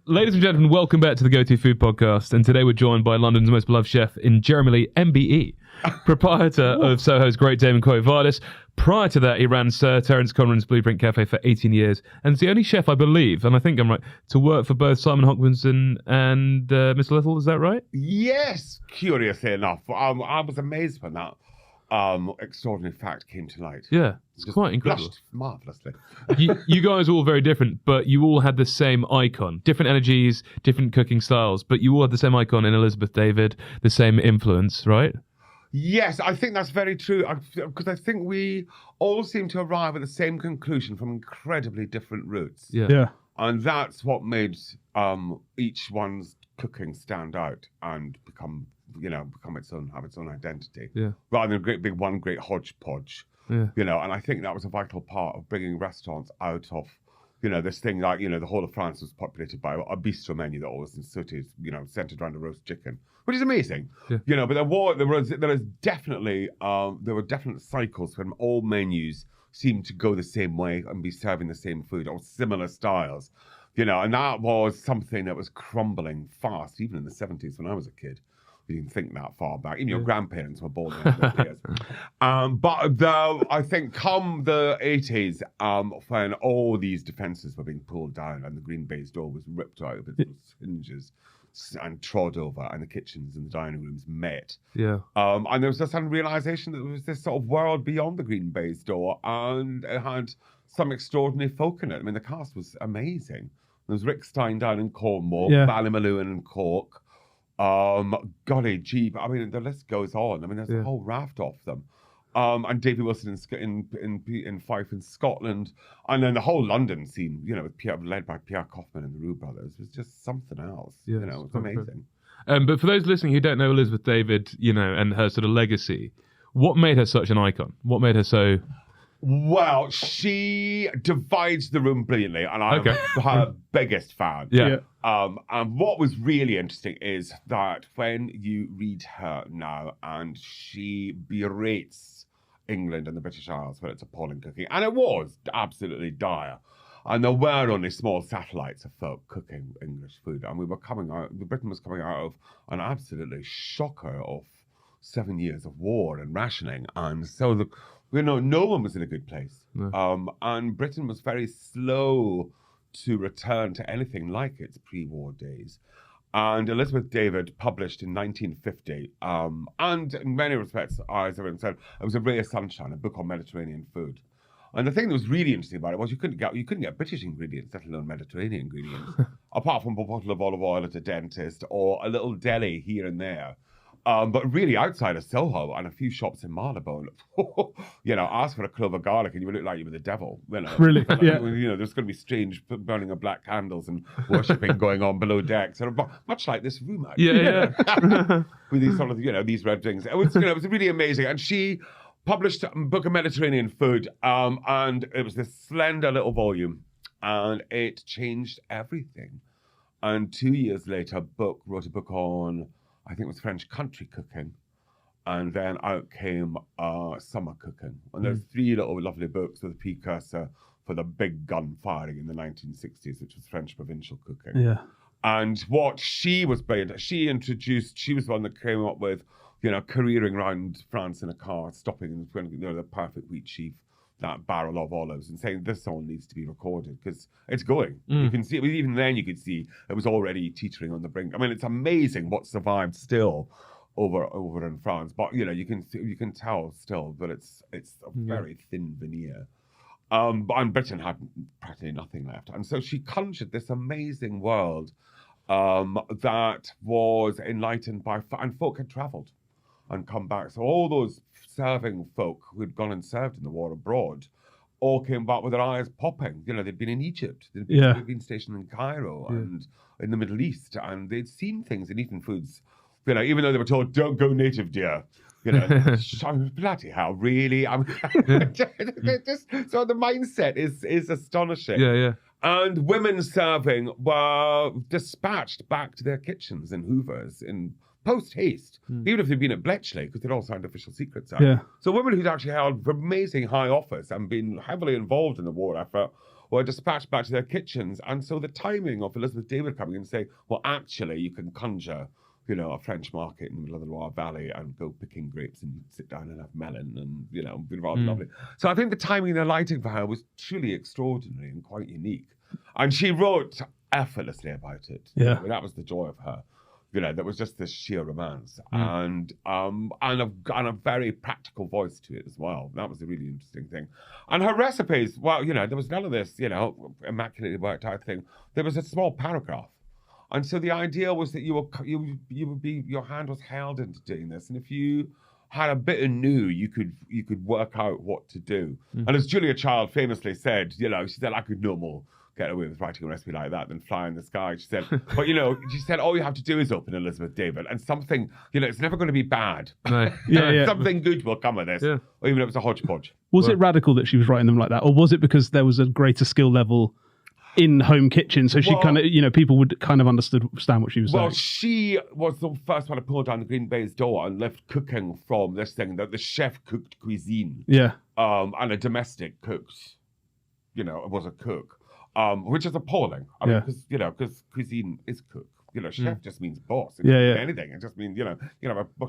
Ladies and gentlemen, welcome back to the Go-To Food Podcast. And today we're joined by London's most beloved chef in Jeremy Lee, MBE, proprietor of Soho's Great Dane and Quo Vadis. Prior to that, he ran Sir Terence Conran's Blueprint Cafe for 18 years. And is the only chef, I believe, and I think I'm right, to work for both Simon Hopkinson and Mr. Little. Is that right? Yes, curiously enough. I was amazed when that extraordinary fact came to light. Yeah, it's quite incredible. Blushed marvellously. you guys are all very different, but you all had the same icon. Different energies, different cooking styles, but you all had the same icon in Elizabeth David, the same influence, right? Yes, I think that's very true, because I think we all seem to arrive at the same conclusion from incredibly different routes. Yeah. And that's what made each one's cooking stand out and become its own, have its own identity. Yeah. Rather than one great hodgepodge. Yeah. And I think that was a vital part of bringing restaurants out of, this thing like, the whole of France was populated by a bistro menu that always suited, centered around a roast chicken, which is amazing. Yeah. But there were definitely cycles when all menus seemed to go the same way and be serving the same food or similar styles, and that was something that was crumbling fast, even in the 70s when I was a kid. You didn't think that far back. Even your grandparents were born in the 50s. But I think come the 80s, when all these defences were being pulled down and the green baize door was ripped out of its hinges and trod over, and the kitchens and the dining rooms met. Yeah. And there was this realisation that there was this sort of world beyond the green baize door, and it had some extraordinary folk in it. I mean, the cast was amazing. There was Rick Stein down in Cornwall, Ballymaloon and Cork. Golly gee, but I mean, the list goes on. I mean, there's a whole raft of them. And Davy Wilson in Fife in Scotland, and then the whole London scene, with led by Pierre Kaufman and the Roux Brothers, was just something else. Yes, it's amazing. But for those listening who don't know Elizabeth David, and her sort of legacy, what made her such an icon? What made her so... Well, she divides the room brilliantly, and I'm her biggest fan. Yeah. And what was really interesting is that when you read her now, and she berates England and the British Isles when it's appalling cooking, and it was absolutely dire. And there were only small satellites of folk cooking English food, and Britain was coming out of an absolutely shocker of 7 years of war and rationing, and so no one was in a good place. No. And Britain was very slow to return to anything like its pre-war days. And Elizabeth David published in 1950, and in many respects, as everyone said, it was a ray of sunshine, a book on Mediterranean food. And the thing that was really interesting about it was you couldn't get British ingredients, let alone Mediterranean ingredients, apart from a bottle of olive oil at a dentist or a little deli here and there. But really, outside of Soho and a few shops in Marylebone, ask for a clove of garlic and you would look like you were the devil. Really? Yeah. There's going to be strange burning of black candles and worshipping going on below decks, much like this room. Actually. Yeah. With these sort of, these red things. It was really amazing. And she published a book of Mediterranean food, and it was this slender little volume, and it changed everything. And 2 years later, wrote a book on, I think it was French country cooking, and then out came summer cooking. And there's 3 little lovely books with a precursor for the big gun firing in the 1960s, which was French provincial cooking. Yeah. And what she was brilliant, she was the one that came up with, careering around France in a car, stopping and the perfect wheat sheaf, that barrel of olives, and saying this all needs to be recorded because it's going. You can see it. Even then you could see it was already teetering on the brink. I mean, it's amazing what survived still over in France, but you can tell still that it's a very thin veneer. And Britain had practically nothing left, and so she conjured this amazing world that was enlightened by, and folk had travelled and come back. So all those serving folk who'd gone and served in the war abroad all came back with their eyes popping. They'd been in Egypt, they'd been stationed in Cairo and in the Middle East, and they'd seen things and eaten foods, even though they were told, don't go native, dear. Bloody hell, really? So the mindset is astonishing. Yeah. And women serving were dispatched back to their kitchens in Hoovers in post-haste, even if they'd been at Bletchley, because they'd all signed official secrets out. Yeah. So women who'd actually held amazing high office and been heavily involved in the war effort were dispatched back to their kitchens. And so the timing of Elizabeth David coming and saying, well, actually, you can conjure, a French market in the middle of the Loire Valley and go picking grapes and sit down and have melon and, be rather lovely. So I think the timing and the lighting for her was truly extraordinary and quite unique. And she wrote effortlessly about it. Yeah. That was the joy of her. There was just this sheer romance and a very practical voice to it as well. That was a really interesting thing. And her recipes, well, there was none of this, immaculately worked out thing. There was a small paragraph. And so the idea was that you would be, your hand was held into doing this. And if you had a bit of you could work out what to do. And as Julia Child famously said, she said, I could no more get away with writing a recipe like that than fly in the sky. She said, but she said, all you have to do is open Elizabeth David and something, it's never going to be bad. No. Something good will come of this. Yeah. Or even if it's a hodgepodge. Was it radical that she was writing them like that? Or was it because there was a greater skill level in home kitchen, so she kind of, people would kind of understand what she was saying? Well, she was the first one to pull down the Green Bay's door and left cooking from this thing, that the chef cooked cuisine. Yeah. And a domestic cooked, was a cook. Which is appalling. I mean, because cuisine is cook. Chef just means boss. It doesn't mean anything. It just means, a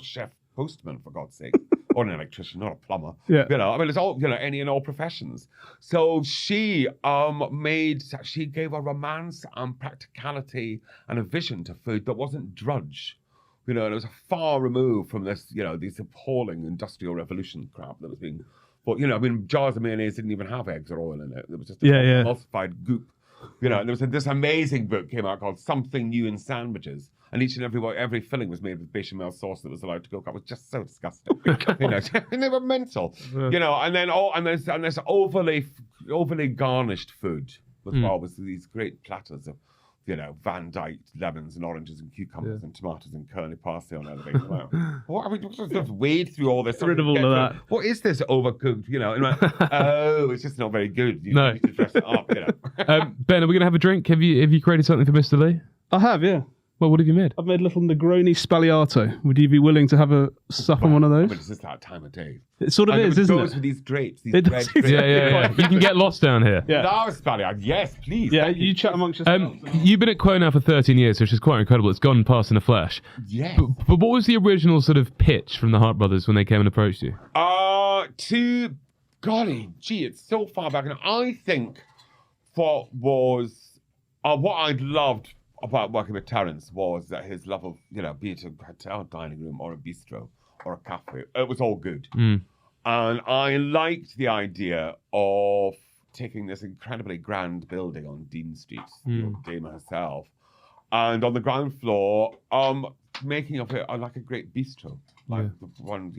chef postman, for God's sake. Or an electrician, not a plumber. Yeah. It's all, any and all professions. So she gave a romance and practicality and a vision to food that wasn't drudge. And it was far removed from this, this appalling industrial revolution crap that was being... But, jars of mayonnaise didn't even have eggs or oil in it. It was just a emulsified goop. And there was this amazing book came out called Something New in Sandwiches. And each and every filling was made with bechamel sauce that was allowed to go. It was just so disgusting. And they were mental. And there's overly garnished food as well, with these great platters of Van Dyke lemons and oranges and cucumbers and tomatoes and curly parsley on elevator. Just wade through all this. Rid of all of that. What is this overcooked? It's just not very good. You need to dress it up. Ben, are we going to have a drink? Have you created something for Mr. Lee? I have, yeah. Well, what have you made? I've made a little Negroni Spagliato. Would you be willing to have a sup on one of those? It's just that time of day. It sort of is, isn't it? It goes with these drapes, these It red does. drapes. Yeah. You can get lost down here. Yeah. No, Spagliato. Yes, please. Yeah, you chat amongst yourselves. You've been at Quo now for 13 years, which is quite incredible. It's gone past in a flash. Yes. But what was the original sort of pitch from the Hart brothers when they came and approached you? It's so far back. And I think what I loved about working with Terence was that his love of, be it a hotel dining room or a bistro or a cafe, it was all good. And I liked the idea of taking this incredibly grand building on Dean Street, the dame herself, and on the ground floor, making of it like a great bistro, the one,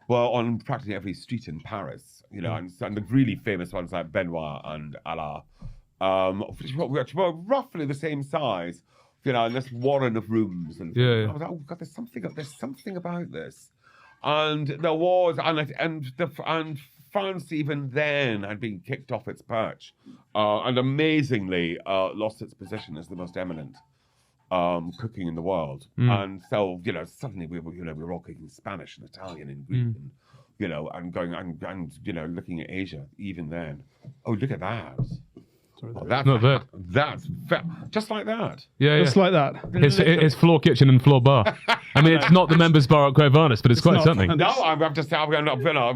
on practically every street in Paris, and the really famous ones like Benoit and Alain, which were roughly the same size, and this warren of rooms. And I was like, oh God, there's something about this. And there was, and France even then had been kicked off its perch, and amazingly lost its position as the most eminent cooking in the world. And so, suddenly we were all cooking Spanish and Italian and Greek and, and going and looking at Asia even then. Oh, look at that. That's not bad. That's just like that. Just like that. It's floor kitchen and floor bar. I mean, it's not the members bar at Quo Vadis, but it's quite not. something. No, I'm just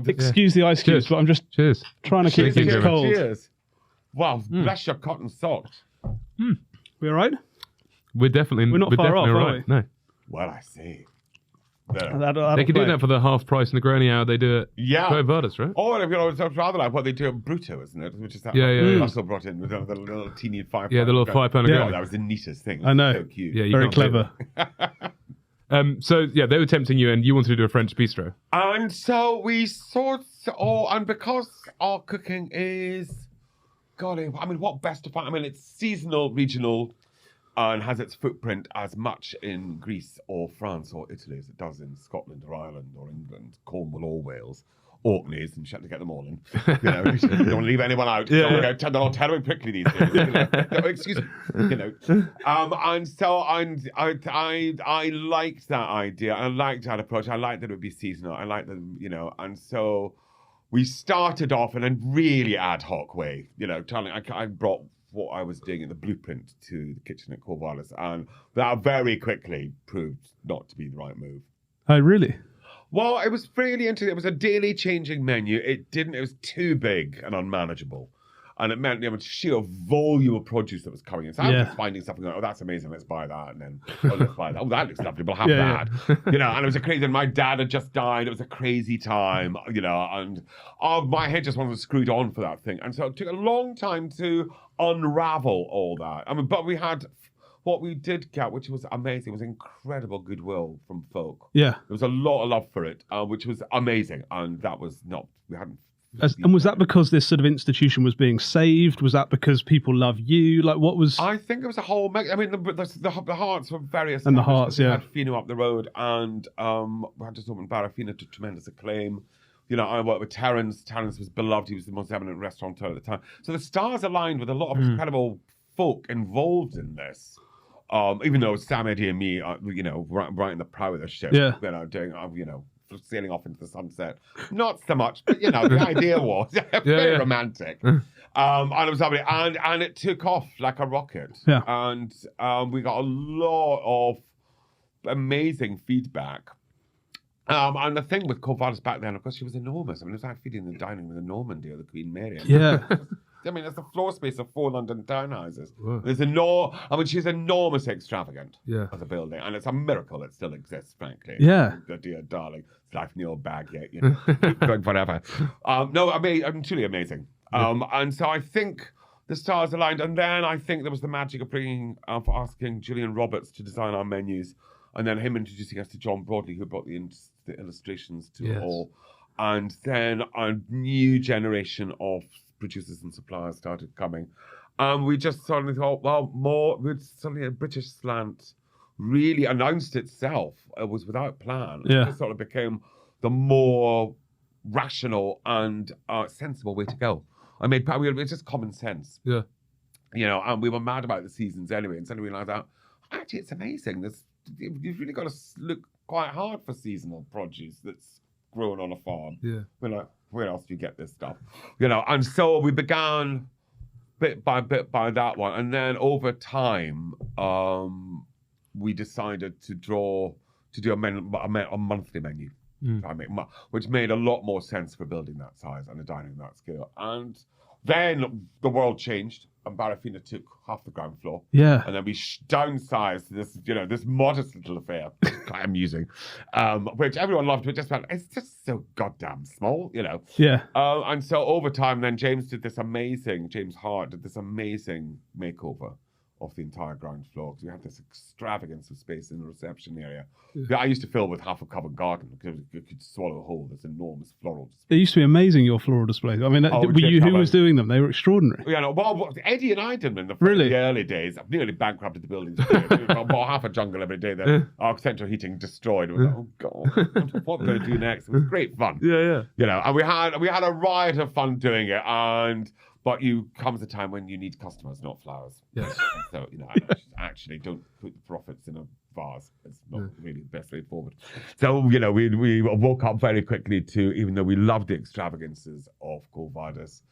Excuse the ice cubes, but I'm just trying to keep things cold. Cheers. Wow, bless your cotton socks. We all right? We're not far off, all are right. No. Well, I see. They could do that for the half price Negroni hour they do at Quo Vadis, right? Or it's rather like what they do at Bruto, isn't it? Which is that Russell brought in with the little teeny £5. Yeah, the little £5 Negroni. That was the neatest thing. I know. So cute. Yeah, very clever. So they were tempting you, and you wanted to do a French bistro. And so we and because our cooking is, what best to find? It's seasonal, regional, and has its footprint as much in Greece or France or Italy as it does in Scotland or Ireland or England, Cornwall or Wales, Orkneys, and you have to get them all in. You don't leave anyone out. They're all terribly prickly these days. Excuse me. And so I liked that idea. I liked that approach. I liked that it would be seasonal. I liked that, and so we started off in a really ad hoc way, I brought what I was doing in the blueprint to the kitchen at Quo Vadis, and that very quickly proved not to be the right move. Oh, really? Well, it was really interesting. It was a daily changing menu. It was too big and unmanageable. And it meant sheer volume of produce that was coming in. So I was just finding something like, oh, that's amazing, let's buy that. And then, let's buy that. Oh, that looks lovely, we'll have that. And it was a crazy, and my dad had just died. It was a crazy time, and my head just wasn't screwed on for that thing. And so it took a long time to unravel all that. But we had what we did get, which was amazing, was incredible goodwill from folk. Yeah. There was a lot of love for it, which was amazing. And that was we hadn't. And was that because this sort of institution was being saved? Was that because people love you? Like, what was? I think it was a whole. The Hearts were various. And the Hearts, We had Fino up the road, and we had just opened Barafina to tremendous acclaim. I worked with Terence. Terence was beloved. He was the most eminent restaurateur at the time. So the stars aligned with a lot of incredible folk involved in this. Even though Sam, Eddie, and me, right in the prow of the ship. Doing sailing off into the sunset. Not so much, but the idea was very romantic. And it was lovely. And it took off like a rocket. Yeah. And we got a lot of amazing feedback. And the thing with Quo Vadis back then, of course, she was enormous. It was like feeding the dining with a Normandy or the Queen Mary. Yeah. There's the floor space of 4 London townhouses. Whoa. She's enormously extravagant as a building, and it's a miracle it still exists, frankly. Yeah. The dear darling, it's life in your bag yet, whatever. Truly amazing. And so I think the stars aligned, and then I think there was the magic of for asking Julian Roberts to design our menus, and then him introducing us to John Broadley, who brought the illustrations to it all, and then a new generation of producers and suppliers started coming. We just suddenly thought, suddenly a British slant really announced itself. It was without plan. Yeah. It just sort of became the more rational and sensible way to go. It's just common sense. Yeah. And we were mad about the seasons anyway, and suddenly we realized out, actually, it's amazing. You've really got to look quite hard for seasonal produce that's grown on a farm. Yeah. We're like, where else do you get this stuff? And so we began bit by that one. And then over time, we decided to do a monthly menu, which made a lot more sense for building that size and a dining that scale. And then the world changed, and Barafina took half the ground floor. Yeah. And then we downsized this modest little affair, quite amusing, which everyone loved, but it's just so goddamn small, Yeah. And so over time, then James Hart did this amazing makeover of the entire ground floor, because we had this extravagance of space in the reception area that I used to fill with half a covered garden, because it could swallow a whole this enormous floral display. It used to be amazing, your floral displays. I mean, who was doing them? They were extraordinary. Eddie and I did them in the early days. I've nearly bankrupted the buildings. Bought half a jungle every day. Our central heating destroyed. It was like, oh God, what are we going to do next? It was great fun. Yeah. And we had a riot of fun doing it, but comes a time when you need customers, not flowers. Yes. So, actually don't put the profits in a vase. It's not really the best way forward. So, we woke up very quickly to, even though we loved the extravagances of Quo Vadis,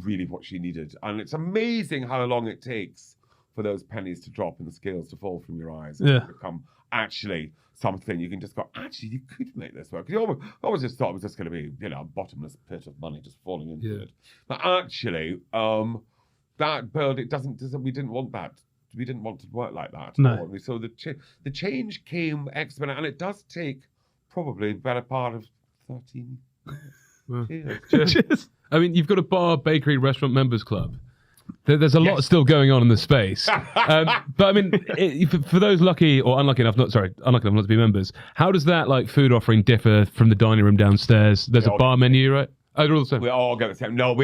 really what she needed. And it's amazing how long it takes for those pennies to drop and the scales to fall from your eyes and become actually something you can just go, actually, you could make this work. Because you always just thought it was just going to be, a bottomless pit of money just falling into it. But actually, that build, we didn't want that. We didn't want to work like that. No. So the change came exponentially, and it does take probably the better part of 13 years. Cheers. I mean, you've got a bar, bakery, restaurant members club. There's a lot still going on in the space. But I mean, for those lucky or unlucky enough not to be members, how does that food offering differ from the dining room downstairs? There's a bar menu, right? Oh, they're all the same. We all get the same. No,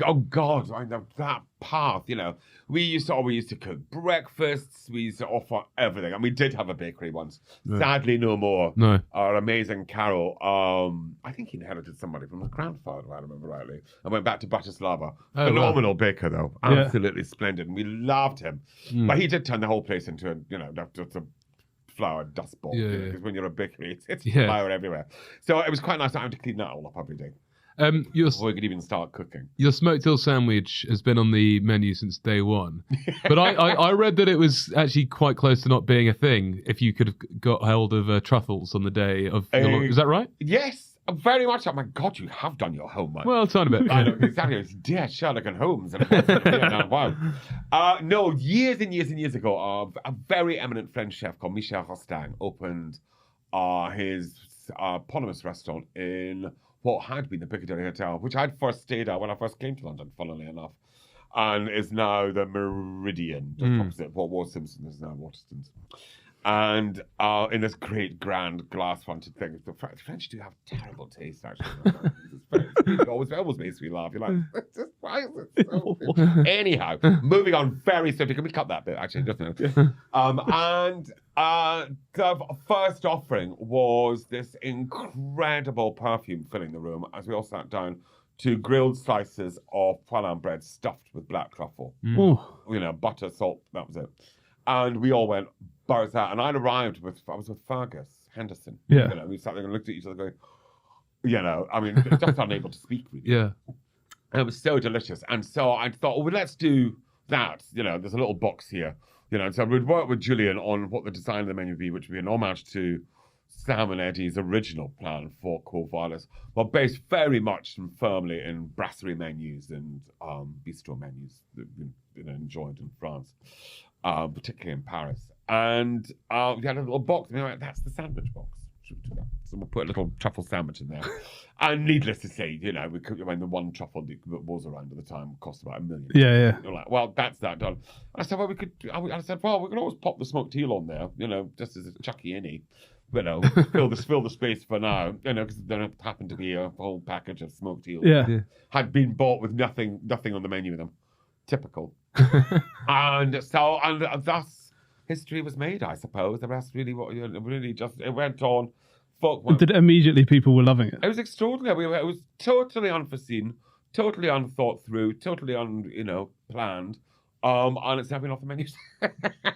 oh God, I know that path, We used to cook breakfasts. We used to offer everything. And we did have a bakery once. No. Sadly, no more. No. Our amazing Carol, I think he inherited somebody from his grandfather, if I remember rightly. I went back to Bratislava. Oh, Phenomenal baker, though. Absolutely splendid. And we loved him. But he did turn the whole place into a flour dust ball. Because when you're a bakery, it's flour everywhere. So it was quite nice not having to clean that all up every day. Your before we could even start cooking. your smoked eel sandwich has been on the menu since day one, but I read that it was actually quite close to not being a thing if you could have got hold of truffles on the day of. Is that right? Yes. Very much. Oh my God, you have done your homework. Well, a tiny bit. I know exactly. It's dear Sherlock and Holmes. And wow. No, years and years and years ago, a very eminent French chef called Michel Rostin opened his eponymous restaurant in what had been the Piccadilly Hotel, which I'd first stayed at when I first came to London, funnily enough, and is now the Meridian, just opposite what was Simpsons, is now Waterstones. And in this great grand glass-fronted thing, the French do have terrible taste. Actually, it always makes me laugh. You're like, why is it so? Anyhow, moving on very swiftly. Can we cut that bit? Actually, doesn't it? And the first offering was this incredible perfume filling the room as we all sat down to grilled slices of poilin bread stuffed with black truffle. Butter, salt. That was it. And we all went bars out, and I was with Fergus Henderson. Yeah. We sat there and looked at each other going, just unable to speak really. Yeah. And it was so delicious. And so I thought, well, let's do that. There's a little box here. And so we'd work with Julian on what the design of the menu would be, which would be an homage to Sam and Eddie's original plan for Quo Vadis, but based very much and firmly in brasserie menus and bistro menus that we've enjoyed in France, particularly in Paris. And we had a little box, and we went, that's the sandwich box. So we'll put a little truffle sandwich in there. And needless to say, we could, when the one truffle that was around at the time cost about $1 million. Yeah. You're like, well, that's that done. And I said, well, we could always pop the smoked eel on there, just as a chucky innie. Fill the space for now, because there happened to be a whole package of smoked eel. Yeah. Had been bought with nothing on the menu with them. Typical. and thus history was made, I suppose. The rest really it went on. Did immediately people were loving it? It was extraordinary. It was totally unforeseen, totally unthought through, totally planned. And it's now been off the menus.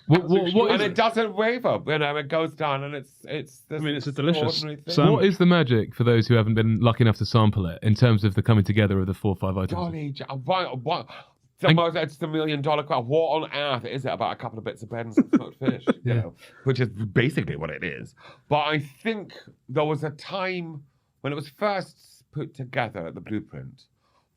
What it doesn't waver. It goes down, and it's it's a delicious thing. What is the magic for those who haven't been lucky enough to sample it in terms of the coming together of the 4 or 5 items? Golly, it's the $1 million question. What on earth is it about a couple of bits of bread and some smoked fish? Which is basically what it is. But I think there was a time when it was first put together at the Blueprint.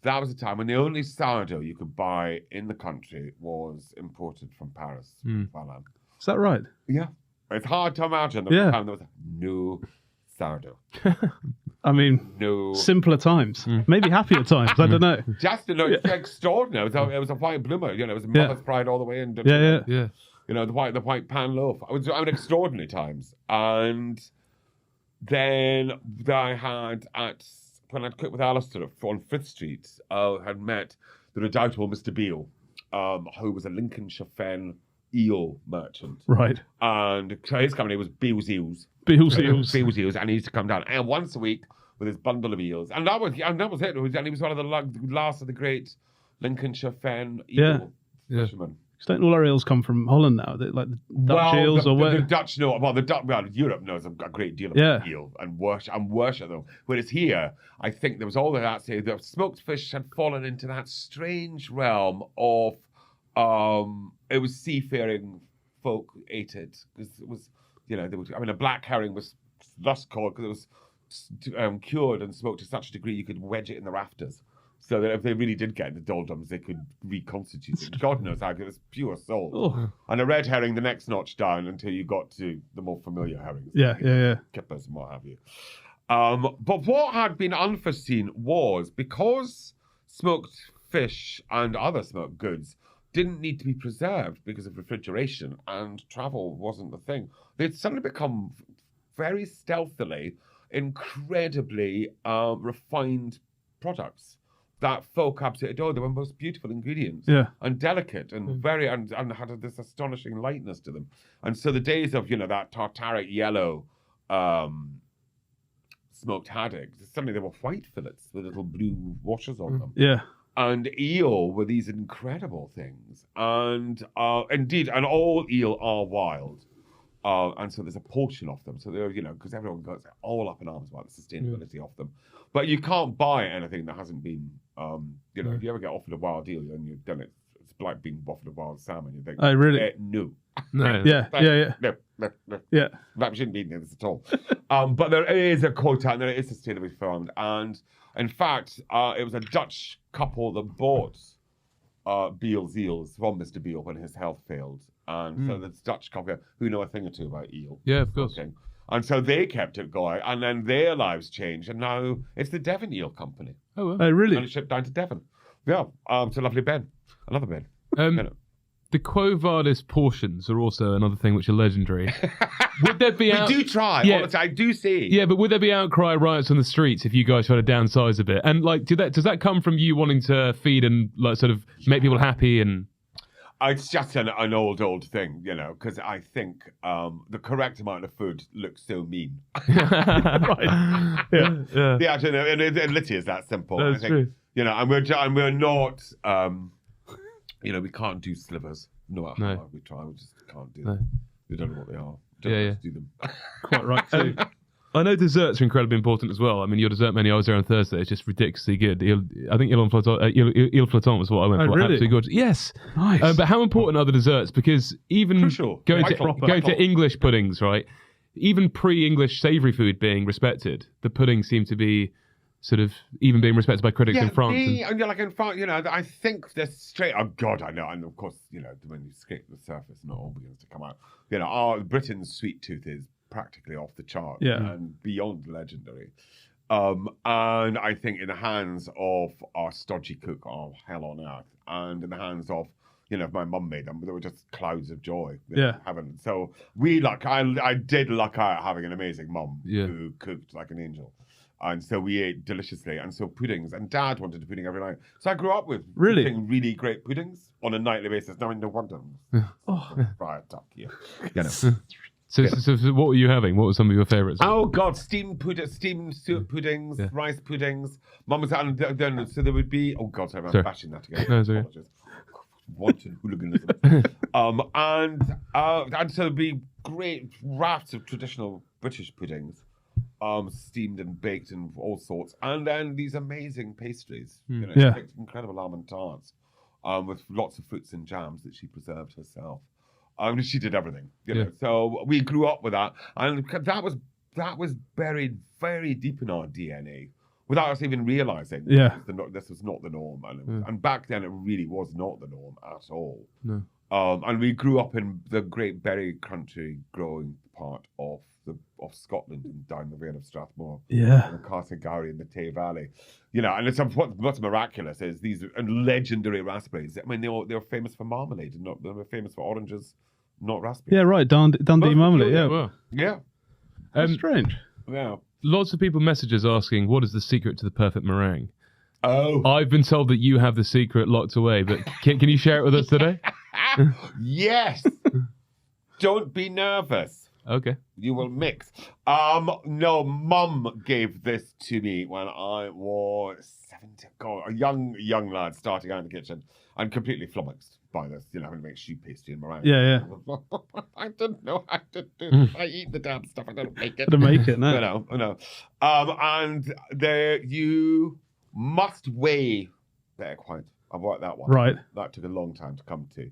That was a time when the only sourdough you could buy in the country was imported from Paris. Is that right? Yeah. It's hard to imagine the time there was no sourdough. No. Simpler times. Maybe happier times. I don't know. Just it's extraordinary. It was a white bloomer. It was mother's pride all the way in. Yeah. The white pan loaf. It was extraordinary times. And then I had when I'd cooked with Alastair on Frith Street, had met the redoubtable Mr. Beale, who was a Lincolnshire Fen eel merchant. Right. And so his company was Beale's Eels. Beale's Eels. Beale's Eels, and he used to come down once a week with his bundle of eels. And that was it. And he was one of the last of the great Lincolnshire Fen eel fishermen. Don't all our eels come from Holland now? Like the Dutch eels or where? The Dutch know. Europe knows a great deal about eel and worship them. Whereas here, I think there was all of that. Say the smoked fish had fallen into that strange realm of it was seafaring folk ate it because it was a black herring was thus called because it was cured and smoked to such a degree you could wedge it in the rafters. So that if they really did get in the doldrums, they could reconstitute it. God knows how, it was pure salt. Oh. And a red herring the next notch down until you got to the more familiar herrings. Yeah. Kippers and what have you. But what had been unforeseen was because smoked fish and other smoked goods didn't need to be preserved because of refrigeration and travel wasn't the thing. They'd suddenly become very stealthily, incredibly refined products that folk absolutely adored. They were most beautiful ingredients and delicate and very and had this astonishing lightness to them. And so the days of that tartaric yellow smoked haddock, suddenly there were white fillets with little blue washes on them. Yeah. And eel were these incredible things. And indeed, and all eel are wild. And so there's a portion of them. So they're, because everyone goes all up in arms about the sustainability of them. But you can't buy anything that hasn't been, if you ever get offered a wild deal and you've done it, it's like being offered a wild salmon. You think, oh, really? No. No. Yeah. No. Yeah. That shouldn't be in this at all. But there is a quota and there is sustainably farmed. And in fact, it was a Dutch couple that bought Beale's eels from Mr. Beale when his health failed. And so this Dutch couple who know a thing or two about eel. Yeah, of course. Okay. And so they kept it going, and then their lives changed, and now it's the Devon Eel Company. Oh, well. Oh, really? And it's shipped down to Devon. Yeah, it's a lovely Ben. Another Ben. The Quo Vadis portions are also another thing which are legendary. Would there be We do try. Yeah. Honestly, I do see. Yeah, but would there be outcry riots on the streets if you guys try to downsize a bit? And like, does that come from you wanting to feed and like sort of make people happy and? It's just an old thing, because I think the correct amount of food looks so mean. Right. Yeah. Yeah, and it literally is that simple. That's I think, true. And we're not, we can't do slivers. No matter how No. hard we try, we just can't do No. them. We don't know what they are. Don't Yeah, know yeah. how to do them. Quite right, too. I know desserts are incredibly important as well. I mean, your dessert menu I was there on Thursday. It's just ridiculously good. I think Ile Flottant was what I went Oh, for. really? Absolutely gorgeous. Yes. Nice. But how important are the desserts? Because even Crucial. going Vital. to English puddings, right? Even pre-English savoury food being respected, the puddings seem to be sort of even being respected by critics in France. and you're like in France, I think they're straight. Oh God, I know, and of course, when you scrape the surface, not all begins to come out. Britain's sweet tooth is practically off the chart, and beyond legendary. And I think in the hands of our stodgy cook, hell on earth, and in the hands of if my mum made them, there were just clouds of joy. Having so I did luck out having an amazing mum who cooked like an angel. And so we ate deliciously. And so puddings. And Dad wanted a pudding every night. So I grew up with eating really great puddings on a nightly basis. Now, no wonder. Fried duck, So what were you having? What were some of your favourites? Oh, God. Steamed soup puddings, rice puddings. Mum was out. And so there would be... Oh, God, sorry, I'm bashing that again. No, it's okay. Apologies. Wanton hooliganism. And so there'd be great rafts of traditional British puddings. Steamed and baked and all sorts, and then these amazing pastries. She baked incredible almond tarts, with lots of fruits and jams that she preserved herself. She did everything, So we grew up with that, and that was buried very deep in our DNA without us even realizing. This was not the norm, and back then it really was not the norm at all. No. And we grew up in the great berry country growing part of Scotland and down the Vale of Strathmore, the Cartagary and the Tay Valley, and it's what's miraculous is these legendary raspberries. I mean, they were famous for marmalade, and they were famous for oranges, not raspberries. Yeah, right. Dundee marmalade. Yeah. Wow. Yeah. That's strange. Yeah. Lots of people messages asking, what is the secret to the perfect meringue? Oh. I've been told that you have the secret locked away, but can you share it with us today? Yes. Don't be nervous. Okay. You will mix. No, Mum gave this to me when I was 17. God, a young lad starting out in the kitchen and completely flummoxed by this, having to make choux pastry and meringue. Yeah. I didn't know how to do this. I eat the damn stuff. I don't make it. To make it, no. No. And there you must weigh the egg white. I've worked that one. Right. That took a long time to come to,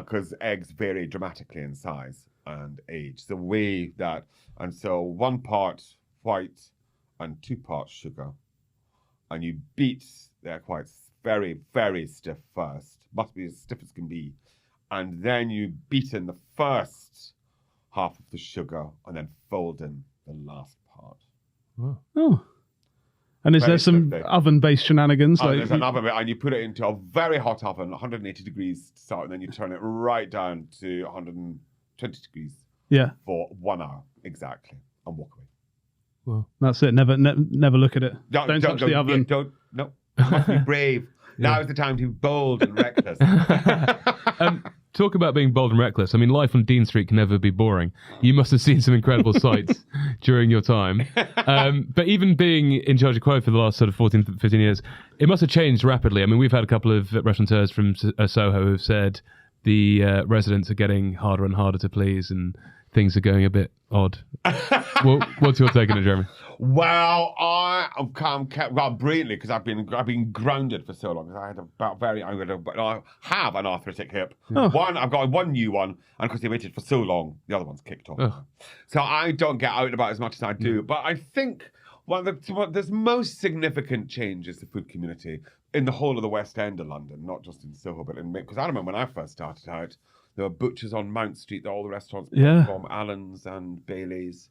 because eggs vary dramatically in size and age. The way that, and so 1 part white and 2 parts sugar, and you beat the egg whites very, very stiff first. Must be as stiff as can be, and then you beat in the first half of the sugar, and then fold in the last part. Wow. Oh. And is Very there some stiff. oven-based shenanigans? There's an oven, and you put it into a very hot oven, 180 degrees to start, and then you turn it right down to 120 degrees for 1 hour exactly, and walk away. Well, that's it. Never look at it. Don't touch the oven. No. You must be brave. Now is the time to be bold and reckless. Talk about being bold and reckless. I mean, life on Dean Street can never be boring. You must have seen some incredible sights during your time. But even being in charge of Quo for the last sort of 14, 15 years, it must have changed rapidly. I mean, we've had a couple of restaurateurs from Soho who've said the residents are getting harder and harder to please, and things are going a bit odd. What's your take on it, Jeremy? Well, I'm kept brilliantly because I've been grounded for so long. I have an arthritic hip. I've got one new one, and because they waited for so long, the other one's kicked off. So I don't get out and about as much as I do. But I think one of the most significant change is the food community in the whole of the West End of London, not just in Soho, but because I remember when I first started out, there were butchers on Mount Street, all the restaurants from Allen's and Bailey's.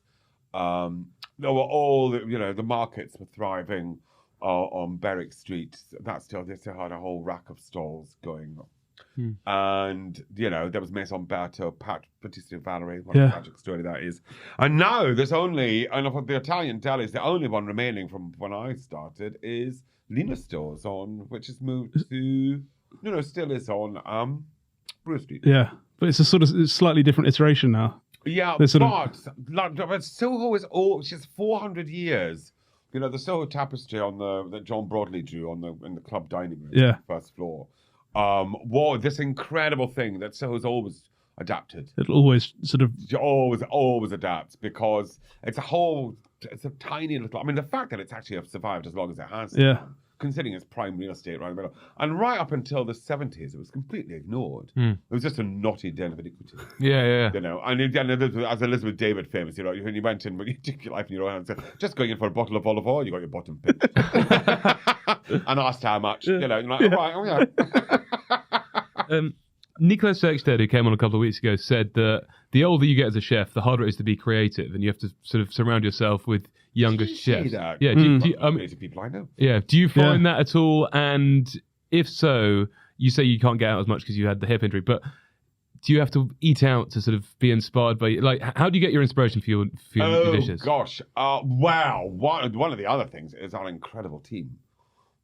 There were all the markets were thriving on Berwick Street. They still had a whole rack of stalls going on. And there was Maison Berto, Patisserie Valerie, what a tragic story that is. And now there's only, and of the Italian delis, the only one remaining from when I started is Lina Stores which has moved to still is on Brewer Street. Yeah, but it's a sort of slightly different iteration now. Yeah, but Soho is old. She's 400 years. The Soho tapestry that John Broadley drew in the club dining room, first floor. This incredible thing that Soho's always adapted. It'll always sort of always adapt because it's a tiny little. I mean, the fact that it's actually survived as long as it has. Yeah. Considering its prime real estate right in the middle. And right up until the 70s, it was completely ignored. It was just a knotty den of iniquity. Yeah. And as Elizabeth David famous, when you went in, when you took your life in your own hands, just going in for a bottle of olive oil, you got your bottom picked. And asked how much. You're like, right, oh yeah. Nicolas Ekstedt, who came on a couple of weeks ago, said that the older you get as a chef, the harder it is to be creative, and you have to sort of surround yourself with younger chefs. Yeah, creative people I know. Yeah, do you find that at all? And if so, you say you can't get out as much because you had the hip injury, but do you have to eat out to sort of be inspired by? Like, how do you get your inspiration for your dishes? Oh gosh, wow! One of the other things is our incredible team.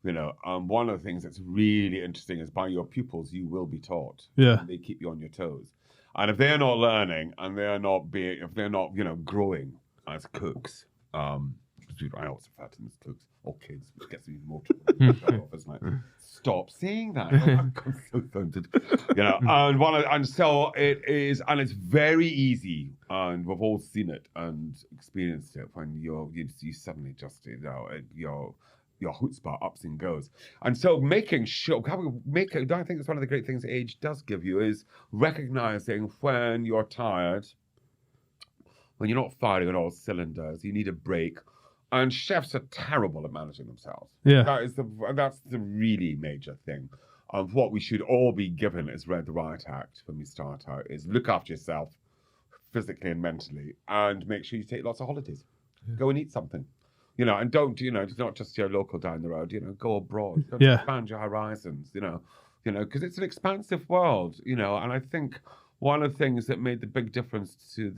One of the things that's really interesting is by your pupils, you will be taught. Yeah. They keep you on your toes. And if they're not learning and if they're not growing as cooks, I also refer to them as cooks or kids, which gets even more trouble. It's like, stop saying that. I'm so offended. And so it is, and it's very easy, and we've all seen it and experienced it when you suddenly just your chutzpah ups and goes. And so making sure, I think it's one of the great things age does give you is recognizing when you're tired, when you're not firing on all cylinders, you need a break. And chefs are terrible at managing themselves. Yeah. That's the really major thing. What we should all be given is the right act when we start out is look after yourself physically and mentally and make sure you take lots of holidays. Go and eat something. And don't, it's not just your local down the road, go abroad, expand your horizons, because it's an expansive world, and I think one of the things that made the big difference to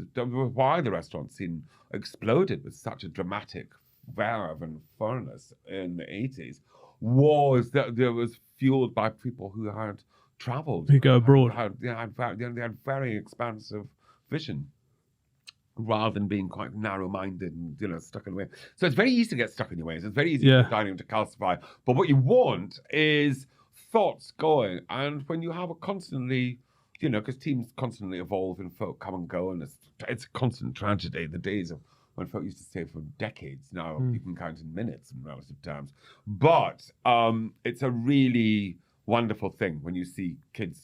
why the restaurant scene exploded with such a dramatic verve and furnace in the 80s was that there was fueled by people who had traveled. Who go abroad. They had very expansive vision, rather than being quite narrow-minded and stuck in the way. So it's very easy to get stuck in your ways. It's very easy for dining room to calcify. But what you want is thoughts going. And when you have a constantly, because teams constantly evolve and folk come and go, and it's a constant tragedy. The days of when folk used to stay for decades now, you can count in minutes in relative terms. But it's a really wonderful thing when you see kids,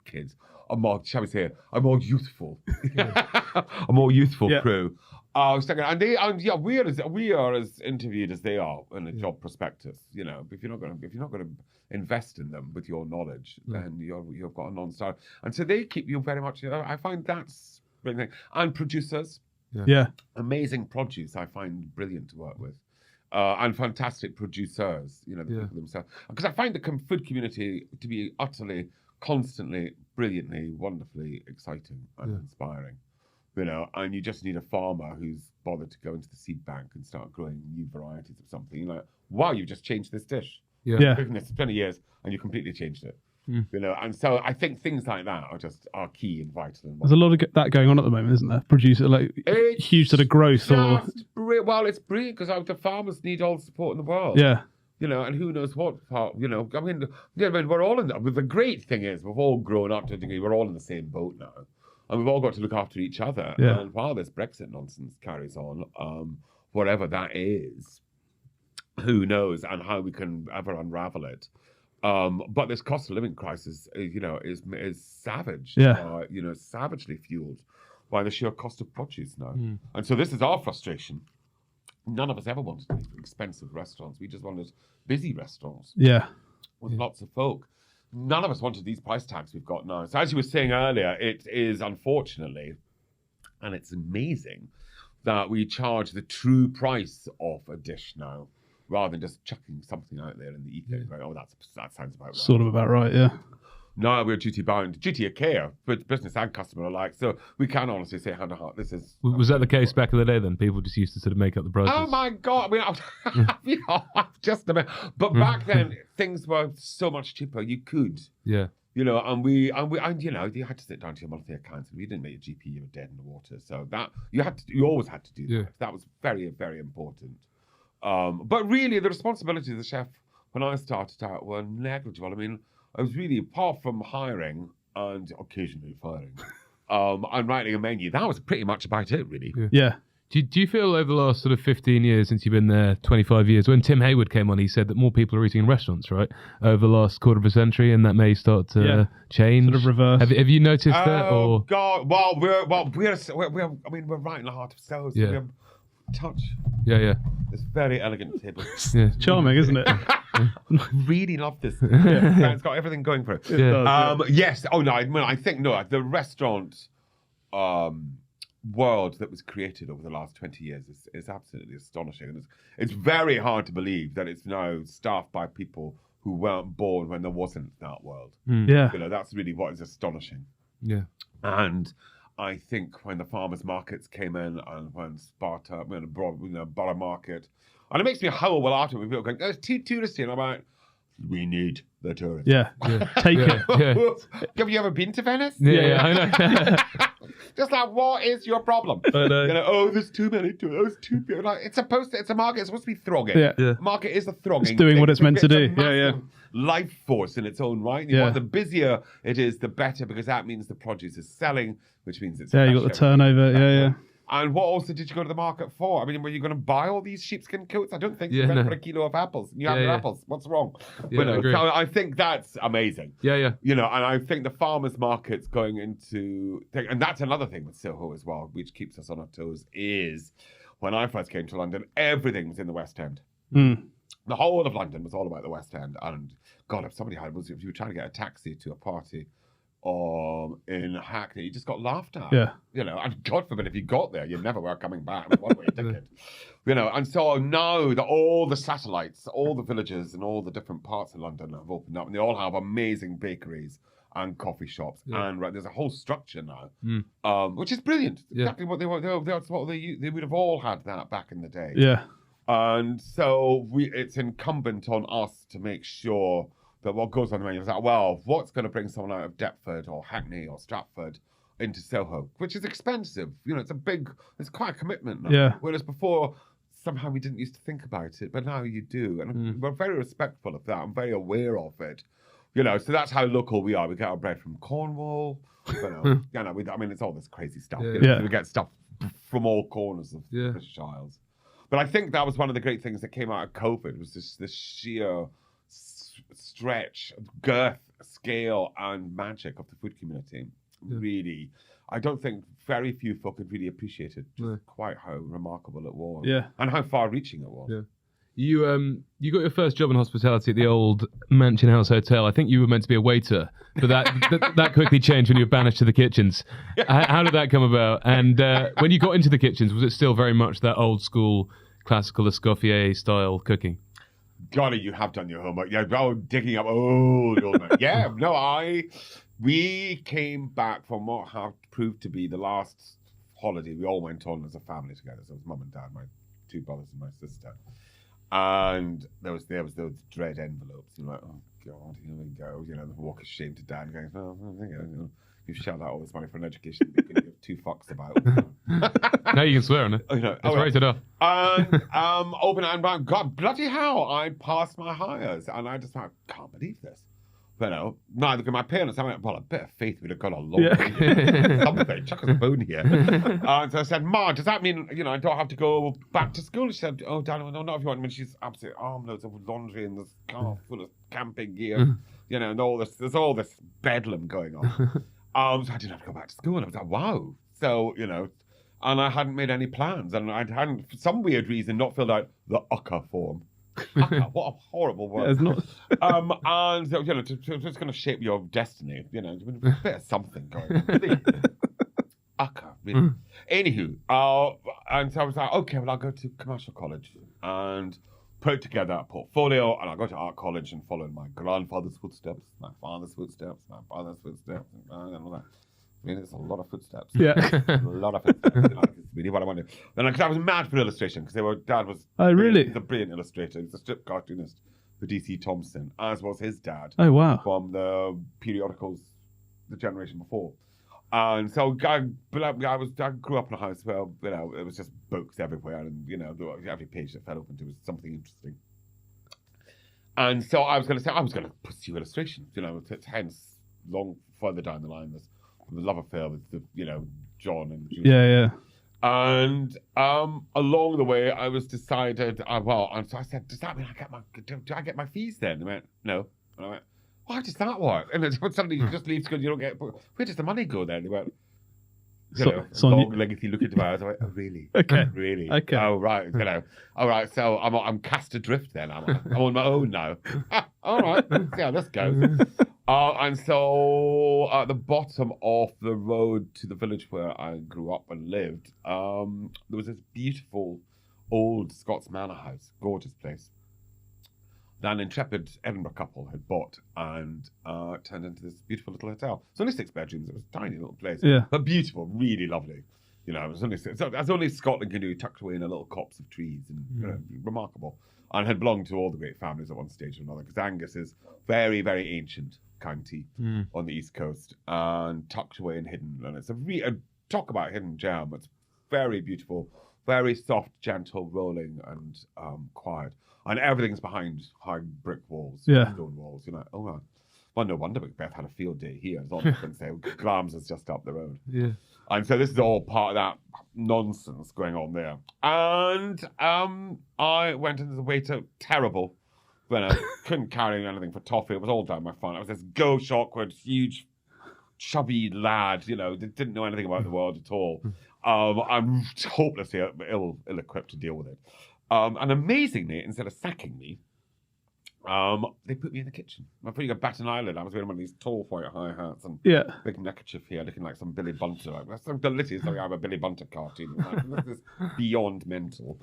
kids. A more youthful, a more youthful crew. We are as interviewed as they are in a job prospectus. If you're not going to invest in them with your knowledge, then you've got a non-starter. And so they keep you very much. I find that's brilliant. And producers, amazing produce. I find brilliant to work with. And fantastic producers, the people themselves. Because I find the food community to be utterly, constantly, brilliantly, wonderfully exciting and inspiring. And you just need a farmer who's bothered to go into the seed bank and start growing new varieties of something. You're like, wow, you've just changed this dish. You've been cooking this for 20 years and you completely changed it. And so I think things like that are key and vital. There's a lot of that going on at the moment, isn't there? Producer, huge sort of growth. It's brilliant because the farmers need all the support in the world. Yeah. And who knows what part, we're all in the great thing is we've all grown up to a degree, we're all in the same boat now. and we've all got to look after each other. Yeah. And while this Brexit nonsense carries on, whatever that is, who knows, and how we can ever unravel it. But this cost of living crisis, is savage. Yeah. Savagely fueled by the sheer cost of produce now. And so this is our frustration. None of us ever wanted expensive restaurants. We just wanted busy restaurants Yeah. with lots of folk. None of us wanted these price tags we've got now. So as you were saying earlier, it is unfortunately, and it's amazing, that we charge the true price of a dish now, rather than just chucking something out there in the ether. Going, oh, that sounds about right. Sort of about right, yeah. No, we're duty bound, duty of care, but business and customer alike. So we can honestly say hand to heart, this is. Was that the case back in the day then? People just used to sort of make up the prices? Oh my God! I mean, just a minute. But back then, things were so much cheaper. You could, Yeah. and you had to sit down to your monthly accounts, and if you didn't make your GP, you were dead in the water. So that you always had to do that. Yeah. That was very, very important. But really, the responsibilities of the chef when I started out were negligible. I mean, I was really, apart from hiring and occasionally firing, and writing a menu, that was pretty much about it, really. Yeah. Do you feel over the last sort of 15 years since you've been there, 25 years, when Tim Hayward came on, he said that more people are eating in restaurants, right, over the last quarter of a century, and that may start to change? Sort of reverse. Have you noticed that? Oh Or God! Well, we're right in the heart of Soho. So we have touch. Yeah. This very elegant table. Yeah. Charming, isn't it? Really love this. It's got everything going for it. It does, Yes. Oh no. I think the restaurant world that was created over the last 20 years is absolutely astonishing, and it's very hard to believe that it's now staffed by people who weren't born when there wasn't that world. Yeah. That's really what is astonishing. Yeah. And I think when the farmers markets came in, and when Sparta, Borough Market, and it makes me howl well after when people going, "There's too touristy," and I'm like, we need the tourists. Yeah. Take it. Yeah. Have you ever been to Venice? Yeah, I know. Just like, what is your problem? I know. There's too many tourists. Too many. Like, it's a market. It's supposed to be thronging. Yeah. Market is a thronging. It's doing what it's meant to do. A Yeah. massive life force in its own right. Yeah. The busier it is, the better, because that means the produce is selling, which means it's Yeah, you got the turnover. Yeah. And what also did you go to the market for? I mean, were you going to buy all these sheepskin coats? I don't think Yeah, you went no. for a kilo of apples. You have your apples. What's wrong? Yeah, I agree. So I think that's amazing. Yeah. And I think the farmers markets going into, and that's another thing with Soho as well, which keeps us on our toes, is when I first came to London, everything was in the West End. The whole of London was all about the West End. And God, if you were trying to get a taxi to a party in Hackney, you just got laughed at. Yeah. And God forbid if you got there, you never were coming back. One-way ticket. And so now all the satellites, all the villages and all the different parts of London have opened up, and they all have amazing bakeries and coffee shops, and there's a whole structure now, which is brilliant. Exactly what they want. That's what they would have all had that back in the day. Yeah. And so it's incumbent on us to make sure that what goes on the menu is like, well, what's going to bring someone out of Deptford or Hackney or Stratford into Soho, which is expensive. It's quite a commitment now. Yeah. Whereas before, somehow we didn't used to think about it, but now you do. And we're very respectful of that. I'm very aware of it. So that's how local we are. We get our bread from Cornwall. It's all this crazy stuff. We get stuff from all corners of the British Isles. But I think that was one of the great things that came out of COVID, was this sheer stretch, girth, scale, and magic of the food community. Really, I don't think very few folk had really appreciated just quite how remarkable it was. Yeah. And how far-reaching it was. Yeah. You got your first job in hospitality at the old Mansion House Hotel. I think you were meant to be a waiter, but that quickly changed when you were banished to the kitchens. How did that come about? And when you got into the kitchens, was it still very much that old school, classical Escoffier style cooking? Golly, you have done your homework. Yeah, digging up old man. Yeah, no, we came back from what have proved to be the last holiday we all went on as a family together. So it was mum and dad, my two brothers and my sister. And there was those dread envelopes. You're like, oh God, here we go. The walk of shame to dad, going, you've shelled out all this money for an education that you can give two fucks about. Now you can swear on it. It's rated R. And open and God, bloody hell, I passed my hires, and I just can't believe this. neither could my parents. I went, well, a bit of faith would have gone a long Yeah. way. Something, chuck us a bone here. So I said, Ma, does that mean, I don't have to go back to school? She said, oh, Dad, no, not if you want. I mean, she's absolutely armloads of laundry and this car full of camping gear, and all this, there's all this bedlam going on. So I didn't have to go back to school. And I was like, wow. So, and I hadn't made any plans. And I hadn't, for some weird reason, not filled out the UCCA form. UCCA, what a horrible word. Yeah, it's not. And so, it's going to shape your destiny. A bit of something going on. Really. UCCA, really. Anywho, and so I was like, okay, well, I'll go to commercial college and put together a portfolio, and I'll go to art college and follow in my grandfather's footsteps, my father's footsteps, my brother's footsteps, and all that. I mean, it's a lot of footsteps. Yeah. A lot of footsteps. It's really what I wanted. Then, because I was mad for illustration, because Dad was really? He's a brilliant illustrator. He's a strip cartoonist for DC Thompson, as was his dad. Oh, wow. From the periodicals the generation before. And so I grew up in a house where, it was just books everywhere, and, every page that fell open to was something interesting. And so I was going to pursue illustration, hence long further down the line, this the love affair with John and Julie. Yeah. And along the way, I was decided, and so I said, does that mean do I get my fees then? They went, no. And I went, why does that work? And then suddenly you just leave school, you don't get, where does the money go then? They went, long legacy look into my eyes. I went, oh, really? Okay. Really? Okay. Oh, right. All right. So I'm cast adrift then. I'm on my own now. All right. Let's see how this goes. And so at the bottom of the road to the village where I grew up and lived, there was this beautiful old Scots manor house, gorgeous place, that an intrepid Edinburgh couple had bought and turned into this beautiful little hotel. It's only 6 bedrooms. It was a tiny little place, but beautiful, really lovely. It was only as only Scotland can do, tucked away in a little copse of trees, and remarkable. And had belonged to all the great families at one stage or another, because Angus is very, very ancient county on the east coast and tucked away and hidden. And it's talk about hidden gem. It's very beautiful, very soft, gentle, rolling, and quiet. And everything's behind high brick walls, stone walls. Oh, well, no wonder Macbeth had a field day here. As long as I can say, Glamis is just up the road. Yeah. And so this is all part of that nonsense going on there. And I went into the waiter, terrible. When I couldn't carry anything for toffee. It was all down my front. I was this gauche, awkward, huge, chubby lad, that didn't know anything about the world at all. I'm hopelessly ill-equipped to deal with it. And amazingly, instead of sacking me, they put me in the kitchen. I'm putting a baton eyelid. I was wearing one of these tall white high hats and big neckerchief here, looking like some Billy Bunter. That's so delicious. Like I have a Billy Bunter cartoon. This is beyond mental.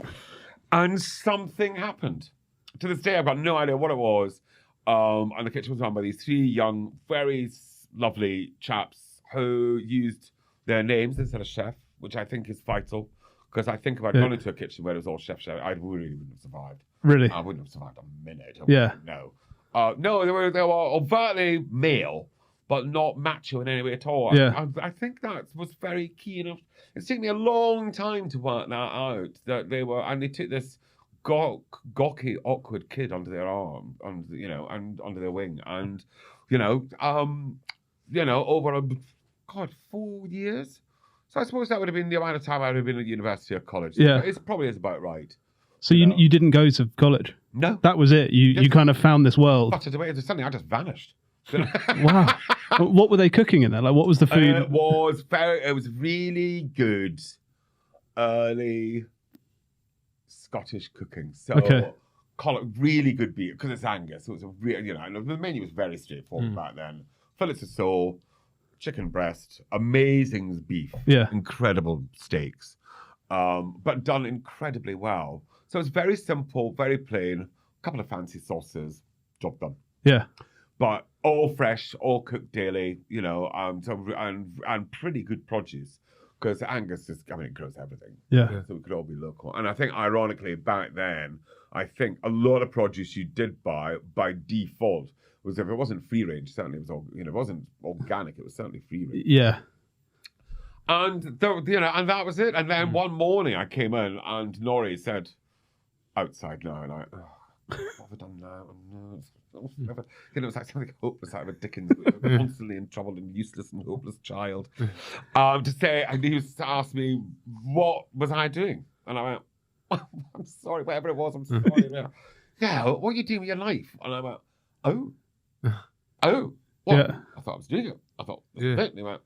And something happened. To this day, I've got no idea what it was. And the kitchen was run by these 3 young, very lovely chaps who used their names instead of chef, which I think is vital. Because I think if I'd gone into a kitchen where it was all chef, I really wouldn't have survived. Really? I wouldn't have survived a minute. Yeah. No. No, they were overtly male, but not macho in any way at all. Yeah. I think that was very key enough. It's taken me a long time to work that out. That they took this gawky, awkward kid under their arm, and under their wing, and over 4 years. So I suppose that would have been the amount of time I would have been at university or college. Yeah, it probably is about right. So you didn't go to college? No, that was it. You kind of found this world. Buttered away. Suddenly, I just vanished. Wow. What were they cooking in there? Like, what was the food? It was really good early Scottish cooking. So really good beef, because it's Angus. So it was a real, and the menu was very straightforward back then. Fillets of sole, chicken breast, amazing beef, incredible steaks, but done incredibly well. So it's very simple, very plain, a couple of fancy sauces, job done. Yeah. But all fresh, all cooked daily, and pretty good produce. Because Angus it grows everything. Yeah. So it could all be local. And I think, ironically, back then, I think a lot of produce you did buy by default was, if it wasn't free range, certainly it was all, it wasn't organic, it was certainly free range. Yeah. And, and that was it. And then one morning I came in and Nori said, outside now, and What have I done now? Oh, no. It was like something hopeless out of a Dickens, constantly in trouble and useless and hopeless child. To say, and he was to ask me, what was I doing? And I went, I'm sorry, whatever it was, I'm sorry. Yeah, what are you doing with your life? And I went, oh, what? Yeah. I thought I was doing it. I thought, this is it. And he went,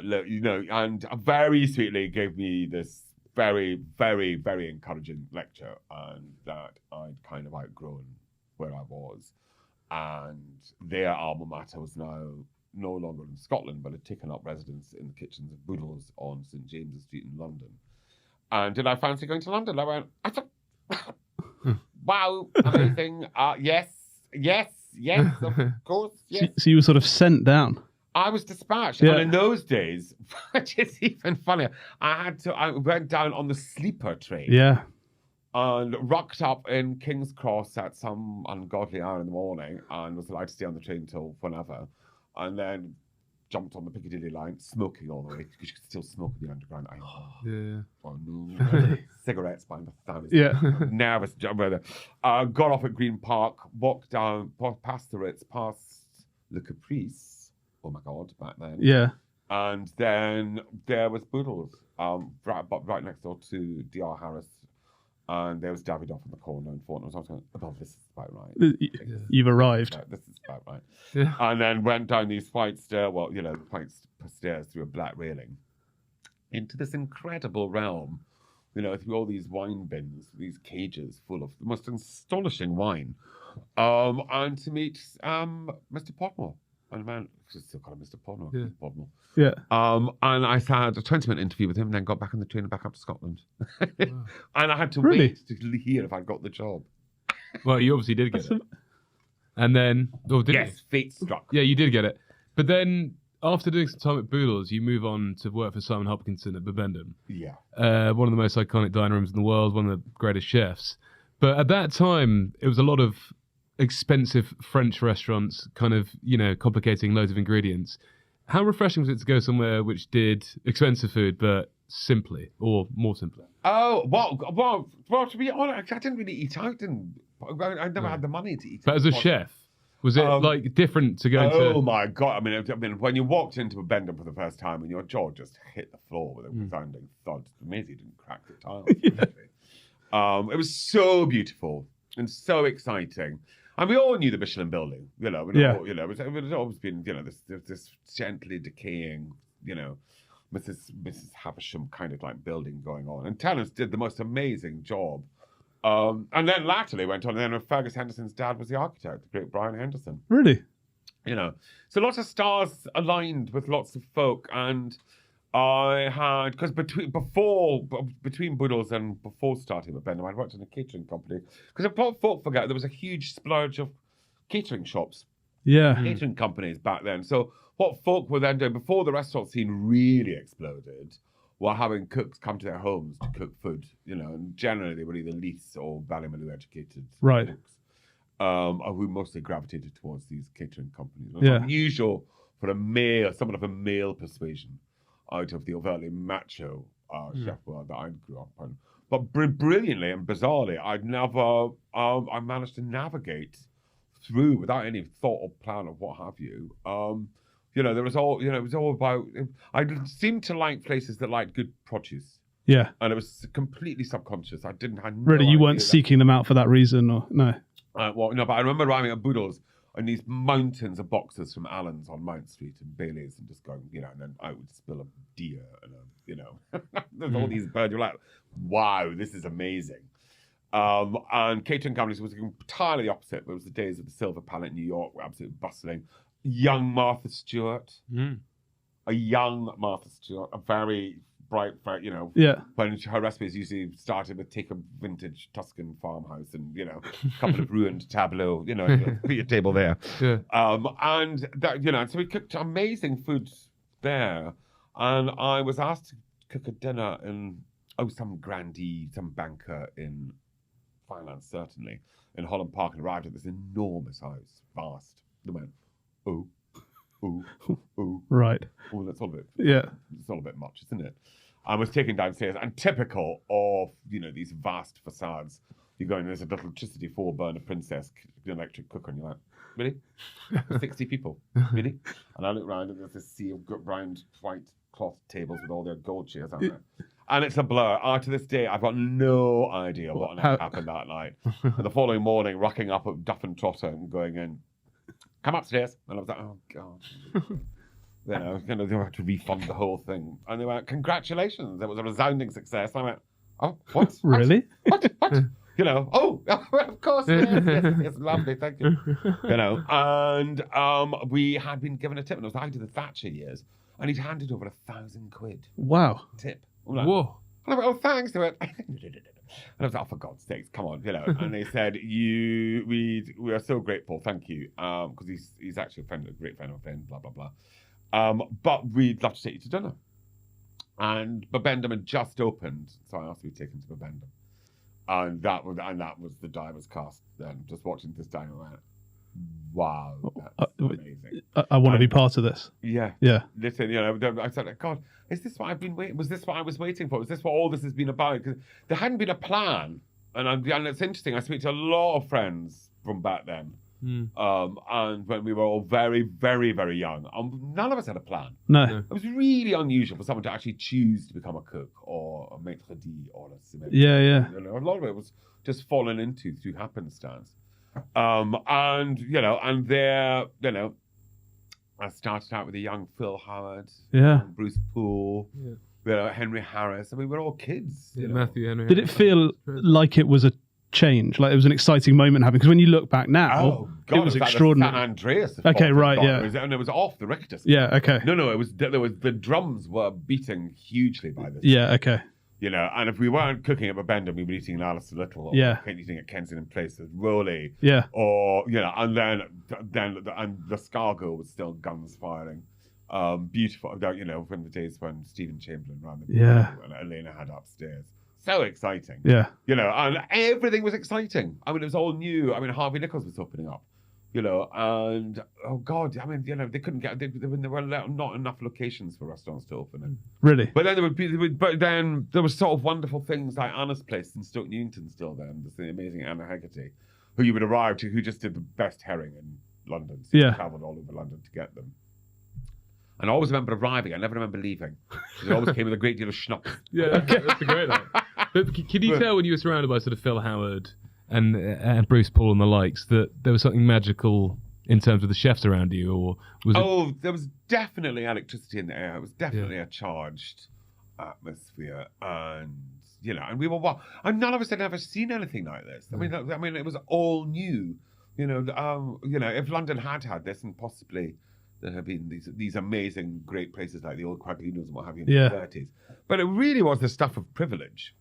look, and very sweetly gave me this very, very, very encouraging lecture, and that I'd kind of outgrown where I was, and their alma mater was now no longer in Scotland, but had taken up residence in the kitchens of Boodles on St James's Street in London. And did I fancy going to London? I went, wow, amazing. Yes, of course, yes. So you were sort of sent down. I was dispatched. Yeah. And in those days, which is even funnier, I went down on the sleeper train. Yeah. And rocked up in King's Cross at some ungodly hour in the morning and was allowed to stay on the train till whenever. And then jumped on the Piccadilly line, smoking all the way, because you could still smoke in the underground. Oh no. Cigarettes by the thousands. Yeah. Nervous. Got off at Green Park, walked down, past the Ritz, past Le Caprice. Oh my God, back then. Yeah. And then there was Boodles, right next door to D.R. Harris. And there was Davidoff in the corner and Fortnite. I was going, oh, this is about right. You've arrived. This is about right. Yeah. And then went down these white stairwell, white stairs through a black railing into this incredible realm, through all these wine bins, these cages full of the most astonishing wine. And to meet Mr. Podmore. And man, still call him Mr. Podmore. Yeah. Podmore. Yeah. And I had a 20-minute interview with him and then got back on the train and back up to Scotland. Wow. And I had to Really? wait to hear if I got the job. Well, you obviously did get it. And then, did Yes, you? fate struck. Yeah, you did get it. But then, after doing some time at Boodles, you move on to work for Simon Hopkinson at Bibendum. Yeah. One of the most iconic dining rooms in the world, one of the greatest chefs. But at that time, it was a lot of expensive French restaurants, kind of, complicating loads of ingredients. How refreshing was it to go somewhere which did expensive food, but simply, or more simply? Oh, well, to be honest, I didn't really eat out. I never had the money to eat But out. as a chef, was it different to go Oh to... my God. I mean, when you walked into a Bibendum for the first time and your jaw just hit the floor with a resounding thud, it's amazing you didn't crack the tiles. It was so beautiful and so exciting. And we all knew the Michelin building, it had always been, this gently decaying, Mrs. Havisham kind of like building going on. And Terence did the most amazing job. And then latterly went on, and then Fergus Henderson's dad was the architect, the great Brian Henderson. Really? So lots of stars aligned with lots of folk. And I had, because between Boodles and before starting with Bibendum, I'd worked in a catering company. Because folk forget there was a huge splurge of catering shops, Yeah. catering companies back then. So what folk were then doing before the restaurant scene really exploded, were having cooks come to their homes to cook food. And generally they were either Leith or Ballymaloe educated Right. cooks, who mostly gravitated towards these catering companies. It was Yeah. unusual for someone of a male persuasion, out of the overtly macho chef world that I grew up in. But brilliantly and bizarrely, I managed to navigate through without any thought or plan of what have you. There was all, it was all about, I seemed to like places that liked good produce. Yeah. And it was completely subconscious. I no Really, you weren't idea seeking them out for that reason, or no? but I remember arriving at Boodles and these mountains of boxes from Allen's on Mount Street and Bailey's and just going, and then I would spill a deer and there's all these birds. You're like, wow, this is amazing. And catering companies was entirely the opposite. It was the days of the Silver Palette in New York, were absolutely bustling. Young Martha Stewart, a very bright, Yeah. when her recipes usually started with take a vintage Tuscan farmhouse and, a couple of ruined tableaux, put your table there. Yeah. And that, so we cooked amazing food there. And I was asked to cook a dinner in, some grandee, some banker in finance, certainly, in Holland Park, and arrived at this enormous house, vast. They went, oh, Right. oh, that's all a bit, Yeah. it's all a bit much, isn't it? I was taken downstairs, and typical of, these vast facades, You go in, there's a little electricity 4-burner Princess electric cooker, and you're like, really? 60 people, really? And I look around, and there's this sea of round white cloth tables with all their gold chairs on there. And it's a blur. To this day, I've got no idea what happened that night. And the following morning, rocking up at Duff and Trotter and going in, come upstairs. And I was like, oh, God. They had to refund the whole thing. And they went, congratulations. It was a resounding success. And I went, oh, what? Really? What? Of course, yes, lovely, thank you. And we had been given a tip, and it was like the Thatcher years, and he'd handed over 1,000 quid. Wow. Tip. Whoa. And I went, oh, thanks. They went, and I was like, oh, for God's sakes, come on, And they said, we are so grateful, thank you, because he's actually a great friend of a friend, blah, blah, blah. But we'd love to take you to dinner. And Bibendum had just opened, so I asked to be taken to Bibendum. And that was the die was cast then. Just watching this diner, I went, wow, that's amazing. I want to be part of this. Yeah. Yeah. Listen, I said, God, is this what I've been waiting? Was this what I was waiting for? Was this what all this has been about? Because there hadn't been a plan. And it's interesting. I speak to a lot of friends from back then. And when we were all very, very, very young, none of us had a plan. No. It was really unusual for someone to actually choose to become a cook or a maître d' or a cimetière. Yeah. A lot of it was just fallen into through happenstance. And there, I started out with a young Phil Howard, Bruce Poole, Henry Harris. I mean, we're all kids. Matthew Henry. Did it feel like it was a change? Like it was an exciting moment happening? Because when you look back now, it was extraordinary. San Andreas. Okay, right, yeah. And it was off the Richter scale. Yeah, okay. No, it was the drums were beating hugely by this. Yeah, okay. And if we weren't cooking at Bibendum, we were eating in Alastair Little, or eating at Kensington Place with Rowley. Yeah. Or and then the Scargo was still guns firing. Beautiful. From the days when Stephen Chamberlain ran the and Elena had upstairs. So exciting. Yeah. And everything was exciting. I mean, it was all new. I mean, Harvey Nichols was opening up. And oh God, I mean, they couldn't get. There were not enough locations for restaurants to open in. Really? But then there were sort of wonderful things like Anna's Place in Stoke Newington still then. The amazing Anna Hegarty, who you would arrive to, who just did the best herring in London. So you travelled all over London to get them. And I always remember arriving. I never remember leaving. It always came with a great deal of schnapps. Yeah, that's a great one. But can you tell when you were surrounded by sort of Phil Howard and Bruce Poole and the likes that there was something magical in terms of the chefs around you, or was it? There was definitely electricity in the air. It was definitely a charged atmosphere, and and we were and none of us had ever seen anything like this. I mean, it was all new. If London had this, and possibly there have been these amazing, great places like the old Quaglinos and what have you in the 30s, but it really was the stuff of privilege.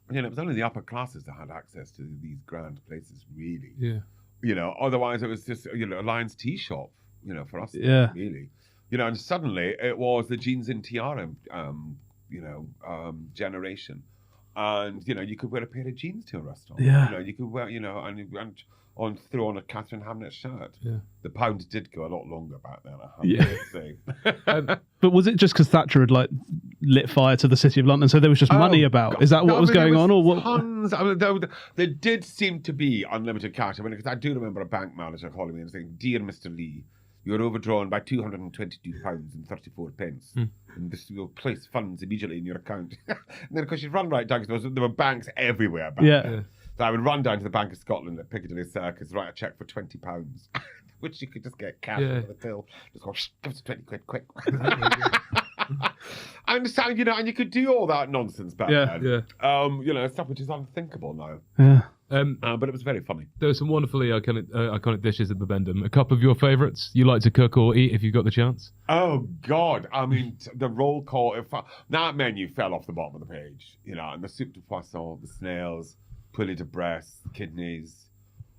It was only the upper classes that had access to these grand places, really. Yeah. Otherwise it was just, a Lion's tea shop, for us, really. And suddenly it was the jeans and tiara, generation. And, you could wear a pair of jeans to a restaurant. Yeah. You could wear, and throw on a Catherine Hamnet shirt. Yeah. The pound did go a lot longer back then, I have to say. But was it just because Thatcher had lit fire to the City of London, so there was just money about? God. Is that what was going on, or what? Tons. There did seem to be unlimited cash. Because I do remember a bank manager calling me and saying, "Dear Mr. Lee, you're overdrawn by £222.34, and this will place funds immediately in your account." And then, of course, you'd run right down because there were banks everywhere back then. So I would run down to the Bank of Scotland at Piccadilly Circus, write a cheque for £20, which you could just get cash for the till. Just go, give us 20 quid, quick. And so, and you could do all that nonsense back then. Stuff which is unthinkable now. Yeah. But it was very funny. There were some wonderfully iconic dishes at Bibendum. A couple of your favourites you like to cook or eat if you've got the chance? Oh, God. I mean, the roll call, that menu fell off the bottom of the page, and the soup de poisson, the snails, poulet de Bresse, kidneys,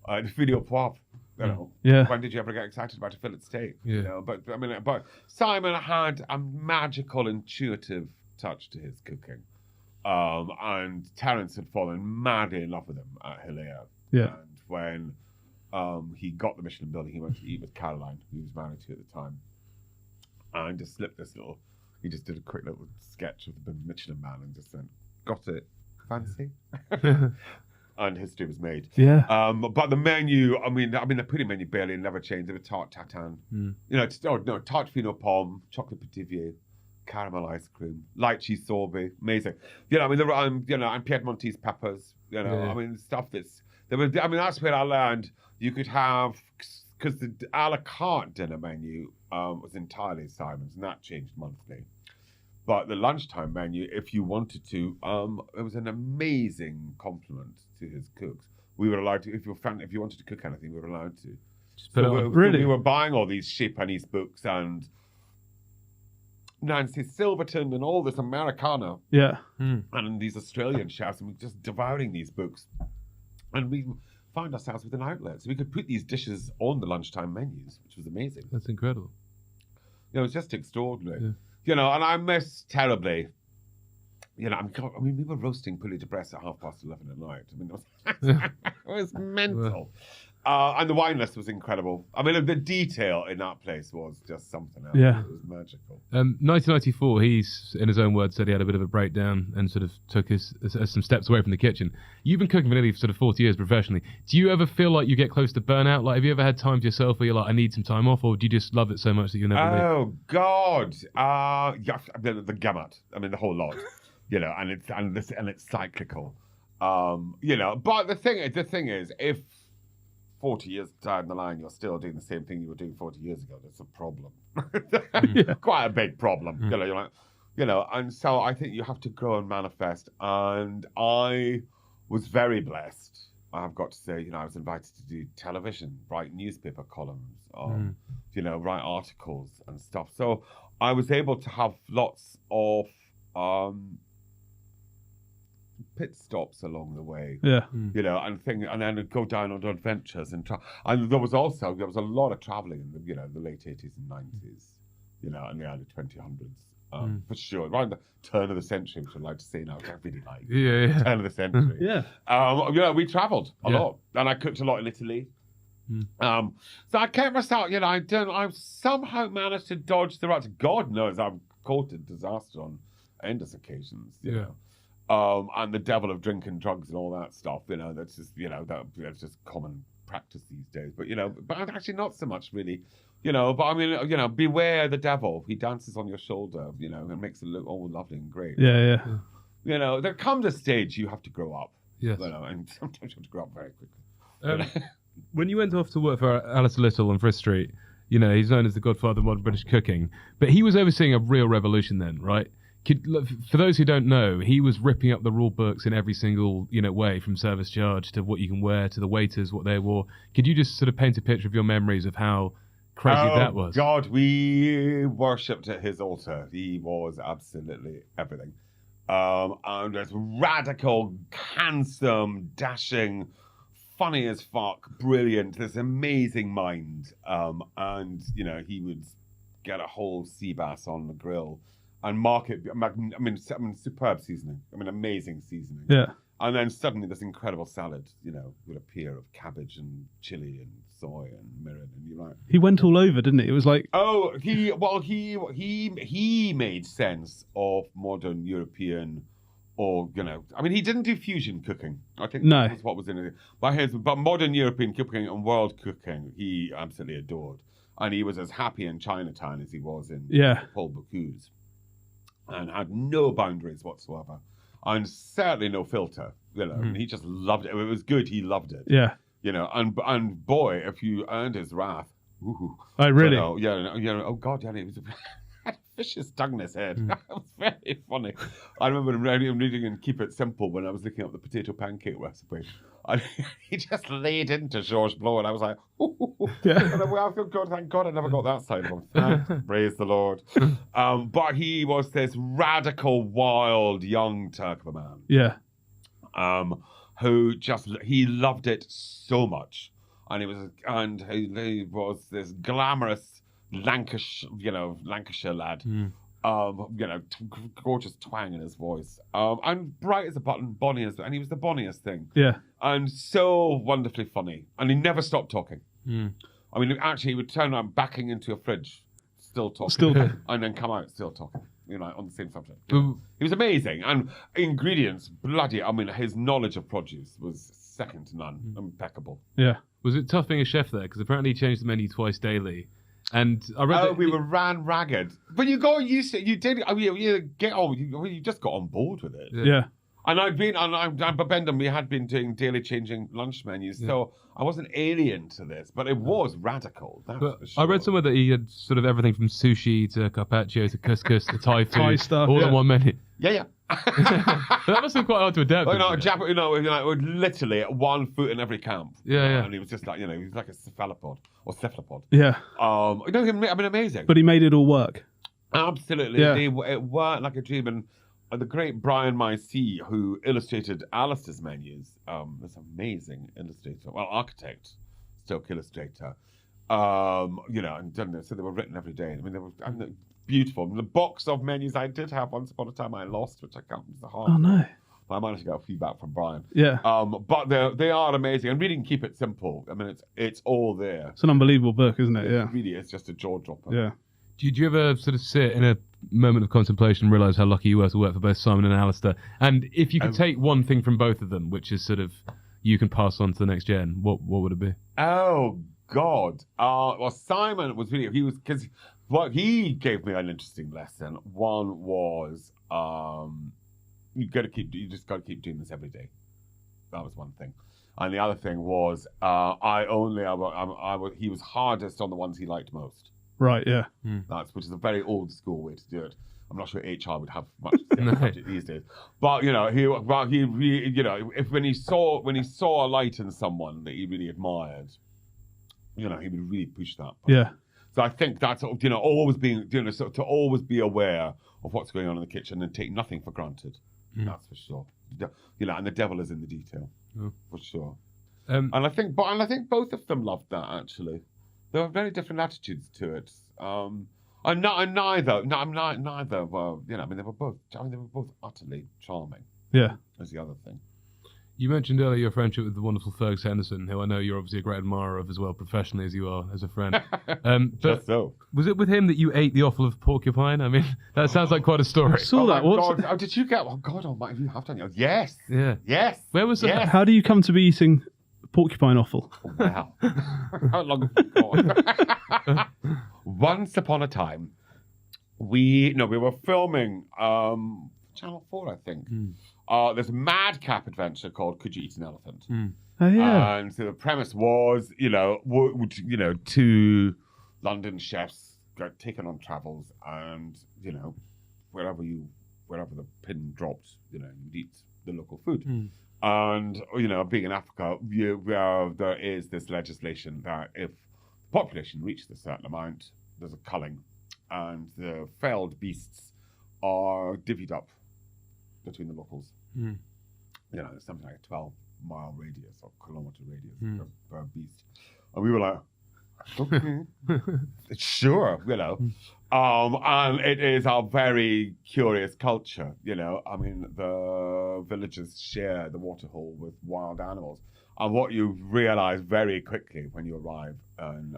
the filet au poivre. When did you ever get excited about a fillet steak? But Simon had a magical, intuitive touch to his cooking. And Terence had fallen madly in love with him at Hilaire. Yeah. And when he got the Michelin building, he went to eat with Caroline, who he was married to at the time. And just slipped he just did a quick little sketch of the Michelin man and just went, "Got it. Fancy?" and history was made. Yeah. But the menu, I mean, the pudding menu barely never changed. There was tart tatin, tart fino pomme, chocolate petit caramel ice cream, lychee sorbet, amazing. And Piedmontese peppers. I mean, stuff that's that's where I learned you could have, because the a la carte dinner menu was entirely Simon's, and that changed monthly. But the lunchtime menu, if you wanted to, it was an amazing compliment to his cooks. We were allowed to, if you wanted to cook anything, we were allowed to. Really? We were buying all these Chez Panisse books and Nancy Silverton and all this Americana. Yeah. And these Australian chefs, and we were just devouring these books. And we found ourselves with an outlet. So we could put these dishes on the lunchtime menus, which was amazing. That's incredible. It was just extraordinary. Yeah. And I miss terribly. We were roasting poulet de Bresse at 11:30 at night. I mean, it was mental. And the wine list was incredible. I mean, the detail in that place was just something else. Yeah. It was magical. 1994, he's, in his own words, said he had a bit of a breakdown and sort of took some steps away from the kitchen. You've been cooking for nearly sort of 40 years professionally. Do you ever feel like you get close to burnout? Like, have you ever had time to yourself where you're like, I need some time off, or do you just love it so much that you never leave? Oh, God. The gamut. I mean, the whole lot. And it's cyclical. But the thing is, if 40 years down the line you're still doing the same thing you were doing 40 years ago, that's a problem. Quite a big problem. You're like, and so I think you have to grow and manifest. And I was very blessed, I've got to say. I was invited to do television, write newspaper columns, write articles and stuff. So I was able to have lots of pit stops along the way, and then go down on adventures and there was a lot of traveling in the late 80s and 90s, and the early 2000s, for sure, around the turn of the century, which I like to say now, which I really like. Turn of the century. We traveled a lot, and I cooked a lot in Italy. So I kept myself, I somehow managed to dodge the ruts. God knows I've courted disaster on endless occasions, and the devil of drink and drugs and all that stuff, that's just, that's just common practice these days. But, but actually not so much really, but I mean, beware the devil. He dances on your shoulder, and makes it look all lovely and great. Yeah. There comes a stage you have to grow up, yes. And sometimes you have to grow up very quickly. When you went off to work for Alastair Little on Frith Street, he's known as the godfather of modern British cooking, but he was overseeing a real revolution then, right? For those who don't know, he was ripping up the rule books in every single way, from service charge to what you can wear to the waiters, what they wore. Could you just sort of paint a picture of your memories of how crazy that was? God, we worshipped at his altar. He was absolutely everything. And there's radical, handsome, dashing, funny as fuck, brilliant, this amazing mind. And he would get a whole sea bass on the grill and mark it. I mean, superb seasoning. Amazing seasoning. Yeah. And then suddenly this incredible salad, would appear of cabbage and chili and soy and mirin, and you're like, he went all over, didn't he? It was like, he made sense of modern European, or he didn't do fusion cooking. I think that was what was in it. But modern European cooking and world cooking, he absolutely adored, and he was as happy in Chinatown as he was in Paul Bocuse. And had no boundaries whatsoever, and certainly no filter. He just loved it. It was good. He loved it. Yeah. And boy, if you earned his wrath, ooh, oh really? Oh God, he was had a vicious tongue in his head. That was very funny. I remember him reading in Keep It Simple when I was looking up the potato pancake recipe. And he just laid into Georges Blow, and I was like, ooh. And I feel good, thank God I never got that side of him. Praise the Lord. But he was this radical, wild, young Turk of a man. Yeah. Who he loved it so much. And he was this glamorous Lancashire lad. Gorgeous twang in his voice, and bright as a button, bonny and he was the bonniest thing. Yeah, and so wonderfully funny, and he never stopped talking. Actually, he would turn around backing into a fridge, still talking, and then come out still talking. on the same subject. Ooh. He was amazing. And ingredients, bloody, I mean, his knowledge of produce was second to none. Impeccable. Yeah. Was it tough being a chef there? Because apparently he changed the menu twice daily. And I read that we were ran ragged. But you got used to it. You did. I mean, you get on. You just got on board with it. Yeah. And I'd been on Babendum. We had been doing daily changing lunch menus, so I wasn't alien to this. But it was radical. That's But for sure. I read somewhere that he had sort of everything from sushi to carpaccio to couscous to Thai food, Thai stuff, all yeah. in one menu. Yeah. But that must be quite hard to adapt. With literally one foot in every camp. Yeah. And he was just like, he was like a cephalopod or cephalopod. Yeah. Amazing. But he made it all work. Absolutely. Yeah. It worked like a dream. And the great Brian Mycee, who illustrated Alastair's menus, this amazing illustrator, architect, stroke illustrator, and done this. So they were written every day. I mean, they were beautiful. And the box of menus I did have once upon a time I lost, which I can't the heart. Oh, no. I managed to get feedback from Brian. Yeah. But they are amazing. And reading Keep It Simple, I mean, it's all there. It's an unbelievable book, isn't it? Yeah. It really is just a jaw dropper. Yeah. Did you ever sort of sit in a moment of contemplation and realise how lucky you were to work for both Simon and Alastair? And if you could take one thing from both of them, which is sort of you can pass on to the next gen, what would it be? Oh, God. Well, Simon was really, because he gave me an interesting lesson. One was, you just got to keep doing this every day. That was one thing. And the other thing was, he was hardest on the ones he liked most. Right, yeah. Which is a very old school way to do it. I'm not sure HR would have much subject these days. But when he saw a light in someone that he really admired, he would really push that. Yeah. So I think that's always being to always be aware of what's going on in the kitchen and take nothing for granted. That's for sure. And the devil is in the detail, for sure. And I think both of them loved that actually. There were very different attitudes to it. Neither. Well, they were both utterly charming. Yeah. That's the other thing. You mentioned earlier your friendship with the wonderful Fergus Henderson, who I know you're obviously a great admirer of as well, professionally as you are as a friend. But Just so. Was it with him that you ate the offal of porcupine? I mean, that sounds like quite a story. I saw that. God. Oh, did you get? Oh God Almighty, you have done it. Yes. Yeah. Yes. Where was that? Yes. How do you come to be eating porcupine offal? Wow. How long ago? Once upon a time, we were filming Channel 4, I think. There's a madcap adventure called Could You Eat an Elephant? Oh, yeah. And so the premise was, two London chefs got taken on travels, and wherever the pin dropped, you'd eat the local food. And being in Africa, there is this legislation that if the population reaches a certain amount, there's a culling, and the felled beasts are divvied up between the locals. It's something like a 12-mile radius or kilometer radius per beast. And we were like, okay, sure, and it is a very curious culture, I mean, the villagers share the waterhole with wild animals. And what you realize very quickly when you arrive in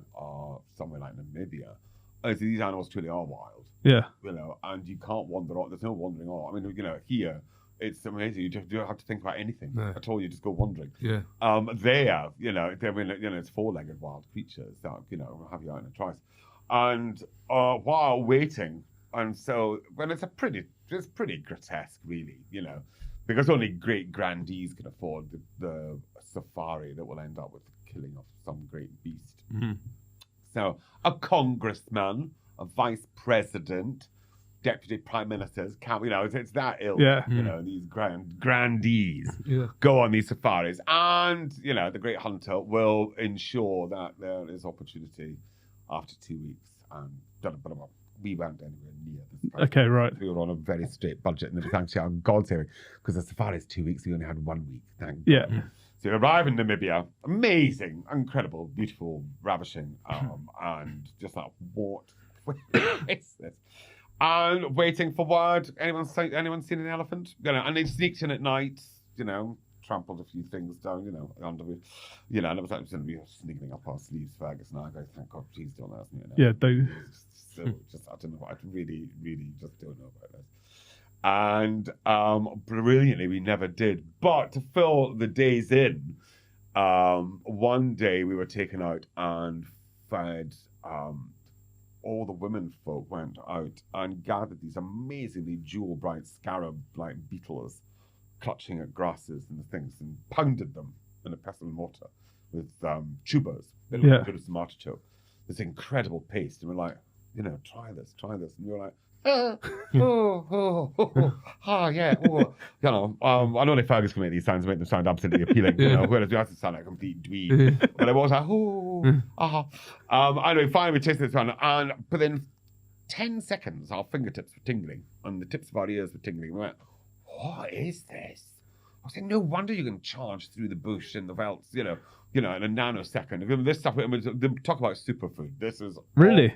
somewhere like Namibia is these animals truly are wild. Yeah. And you can't wander on. There's no wandering on. I mean, here, it's amazing. You don't have to think about anything at all. You just go wandering. Yeah. It's four-legged wild creatures that, have you out in a trice. And while waiting, and so, when it's pretty grotesque, really, because only great grandees can afford the safari that will end up with the killing of some great beast. So, a congressman, a vice president, deputy prime ministers, it's that ilk. Yeah. These grandees go on these safaris, and the great hunter will ensure that there is opportunity after 2 weeks. And we weren't anywhere near this. Okay, right. We were on a very straight budget, and it was actually our God-saving, because the safari is 2 weeks. We only had 1 week. Thank God. Yeah. So you arrive in Namibia, amazing, incredible, beautiful, ravishing, and just like, what is this? And waiting for word. Anyone seen an elephant? And they sneaked in at night, trampled a few things down, under me, and it was like sniggling up our sleeves, Fergus, and I go, thank God, please don't ask me. Yeah, So I don't know. I really, really just don't know about this. And brilliantly, we never did. But to fill the days in, one day we were taken out and fed. All the women folk went out and gathered these amazingly jewel-bright scarab-like beetles, clutching at grasses and things, and pounded them in a pestle and mortar with tubers, good as some artichoke. This incredible paste, and we're like, try this, and we were like, yeah. I know only Fergus can make these sounds, make them sound absolutely appealing, whereas we have to sound like a complete dweeb. But I was like, anyway, finally we tasted this one, and within 10 seconds, our fingertips were tingling, and the tips of our ears were tingling. We went, what is this? I was saying, no wonder you can charge through the bush and the velds, in a nanosecond. This stuff, talk about superfood. This is really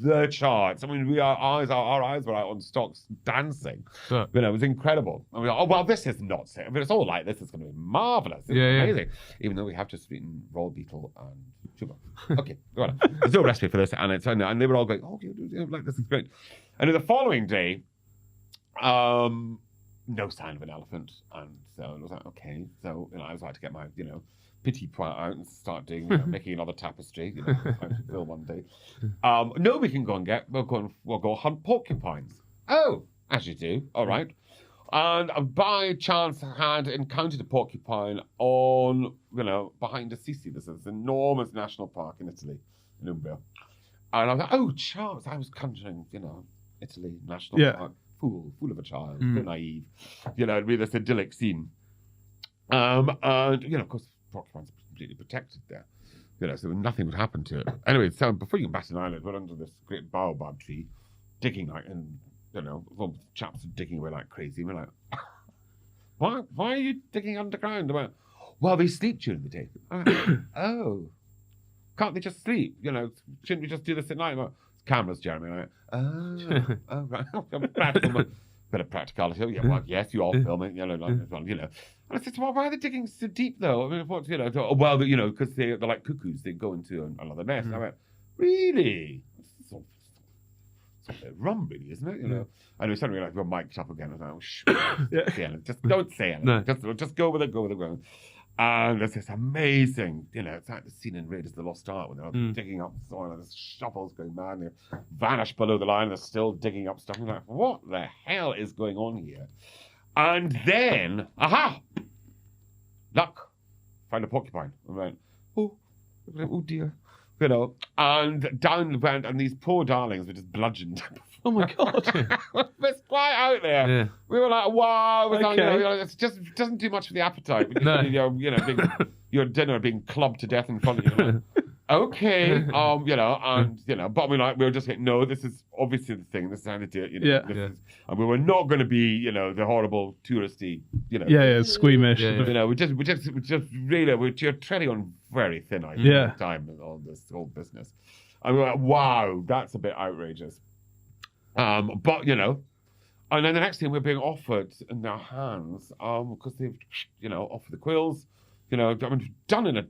the charts. I mean, our eyes were out on stocks dancing. Sure. It was incredible. I mean, this is not safe. I mean, it's all like this is going to be marvelous. It's amazing. Even though we have just eaten raw beetle and sugar. Okay, go on. There's no recipe for this, and they were all going, like this is great. And then the following day, no sign of an elephant, and so I was like, okay. So I was like to get my pity point out and start doing making another tapestry. I should fill one day. No, we can go and we'll go hunt porcupines. Oh, as you do. All right. And by chance, I had encountered a porcupine on behind Assisi. There's this enormous national park in Italy, in Umbria. And I was like, oh, chance! I was conjuring, Italy national park. Fool of a child, so naive. It'd be this idyllic scene. And of course, porcupines are completely protected there. So nothing would happen to it. Anyway, so before you can bat an eyelid, we're under this great baobab tree, digging all chaps are digging away like crazy. We're like, why are you digging underground? I went, well, they sleep during the day. I went, oh, can't they just sleep? Shouldn't we just do this at night? Well, cameras, Jeremy. I went, oh, right. Bit of practicality. Yeah, well, yes, you all film it, like this one, And I said, well, why are they digging so deep, though? I mean, what's, well, because they're like cuckoos. They go into another nest. I went, really? It's a bit rum, really, isn't it? And we suddenly we're mic'd up again. I was like, oh, shh, just don't say anything. No. Just go with it, And there's this amazing, it's like the scene in Raiders of the Lost Ark when they're digging up soil and there's shovels going mad and they vanish below the line and they're still digging up stuff. I'm like, what the hell is going on here? And then, luck, find a porcupine. I went, oh dear. And down went, and these poor darlings were just bludgeoned. Oh my God. It's quite out there. Yeah. We were like, wow. It just doesn't do much for the appetite. Your dinner being clubbed to death in front of you. Okay. But we were just like, no, this is obviously the thing. This is how they do it. And we were not going to be, the horrible touristy, squeamish. We're treading on very thin ice at the time on this whole business. And we're like, wow, that's a bit outrageous. And then the next thing we're being offered in their hands, because they've, offered the quills, done in an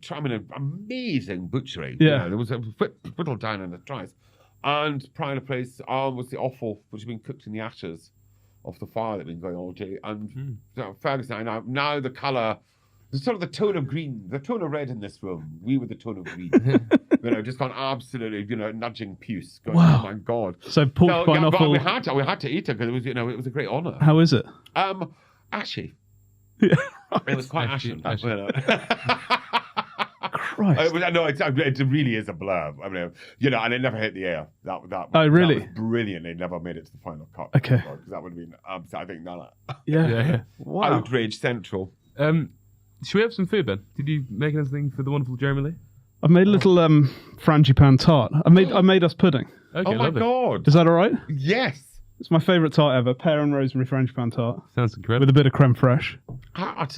amazing butchery. Yeah. There was a whittled down in the trice. And prior to place was the offal, which had been cooked in the ashes of the fire that had been going all day. And Fergus and I, now the colour, sort of the tone of green, the tone of red in this room, we were the tone of green. Just gone absolutely, nudging puce. Going, wow. Oh my God. So porcupine offal. We had to eat it because it was, it was a great honour. How is it? Ashy. Yeah. It was quite ashy. Christ. It really is a blurb. I mean, and it never hit the air. That really? That was brilliant. It never made it to the final cut. Okay. Because that would have been, I think, yeah. Wow. Outrage central. Should we have some food, Ben? Did you make anything for the wonderful Jeremy Lee? I've made a little frangipane tart. I made us pudding. Okay, oh my God. Is that all right? Yes. It's my favourite tart ever. Pear and rosemary frangipane tart. Sounds incredible. With a bit of creme fraiche.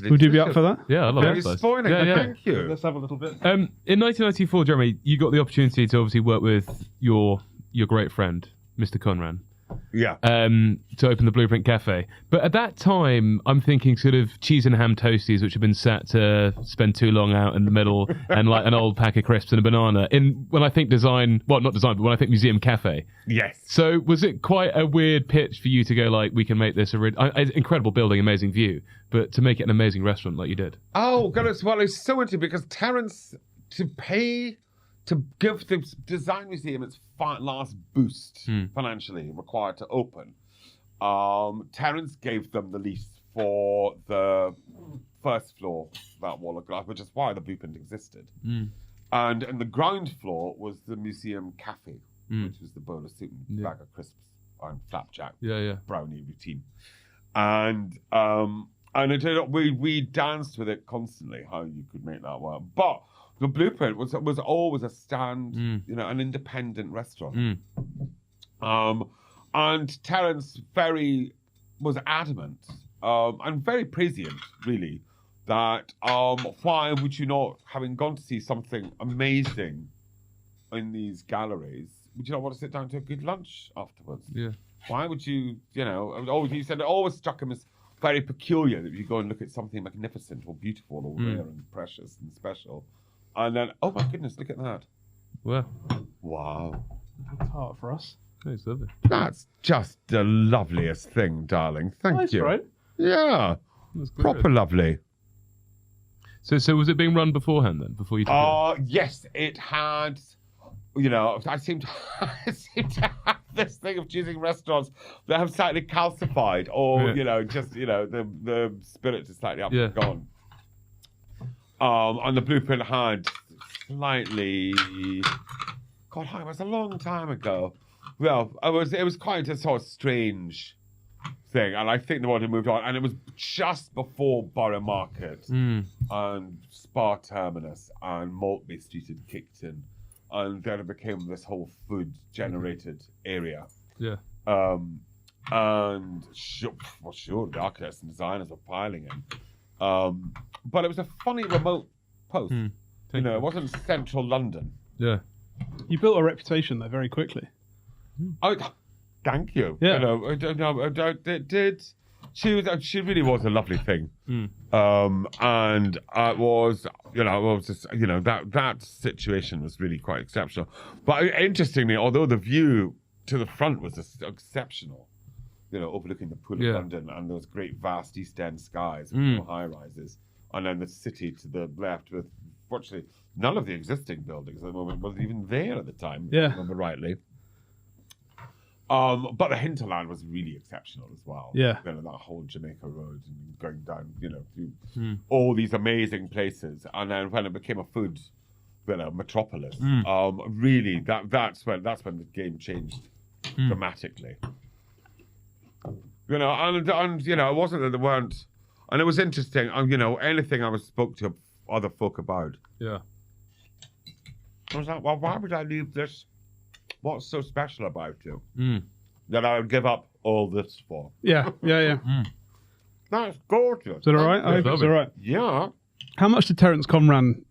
Would you be up for that? Yeah, I love it. You're spoiling it. Thank you. Let's have a little bit. In 1994, Jeremy, you got the opportunity to obviously work with your great friend, Mr. Conran. Yeah. to open the Blueprint Cafe. But at that time, I'm thinking sort of cheese and ham toasties, which have been sat to spend too long out in the middle, and like an old pack of crisps and a banana. When I think design, well, not design, but when I think museum cafe. Yes. So was it quite a weird pitch for you to go like, we can make this incredible building, amazing view, but to make it an amazing restaurant like you did? Oh, God, it's so interesting because Terence, to give the design museum its last boost financially required to open, Terence gave them the lease for the first floor, that wall of glass, which is why the Blueprint existed. And the ground floor was the museum cafe, which was the bowl of soup and bag of crisps and flapjack, brownie routine. And it turned out we danced with it constantly, how you could make that work. But the Blueprint was always a stand, an independent restaurant. And Terence was adamant and very prescient, really, that why would you not, having gone to see something amazing in these galleries, would you not want to sit down to a good lunch afterwards? Yeah. Why would you, he said it always struck him as very peculiar that you go and look at something magnificent or beautiful or rare and precious and special. And then, oh my goodness, look at that. Well, wow. It's hard for us. it's lovely. That's just the loveliest thing, darling. Thank you. Right? Yeah. That's great. Proper lovely. So was it being run beforehand then, before you took it? Yes, it had, I seem to have this thing of choosing restaurants that have slightly calcified or, the spirit is slightly up and gone. And the Blueprint had slightly, God, it was a long time ago. Well, it was quite a sort of strange thing, and I think the one had moved on, and it was just before Borough Market and Spa Terminus and Maltby Street had kicked in, and then it became this whole food-generated area. Yeah. And sure, the architects and designers were piling in. But it was a funny remote post. It wasn't central London. Yeah. You built a reputation there very quickly. Oh, thank you. Yeah. It did. She really was a lovely thing. And it was, that situation was really quite exceptional. But interestingly, although the view to the front was exceptional, overlooking the Pool of London and those great vast East End skies with no high rises, and then the city to the left with fortunately none of the existing buildings at the moment wasn't even there at the time, if I remember rightly. But the hinterland was really exceptional as well. Yeah. That whole Jamaica Road and going down, through all these amazing places. And then when it became a food, metropolis, really that's when the game changed dramatically. And it wasn't that there weren't, and it was interesting. Anything I spoke to other folk about, Yeah. I was like, well, why would I leave this? What's so special about you that I would give up all this for? Yeah. That's gorgeous. Is that all right? I hope it's all right. Yeah. How much did Terence Conran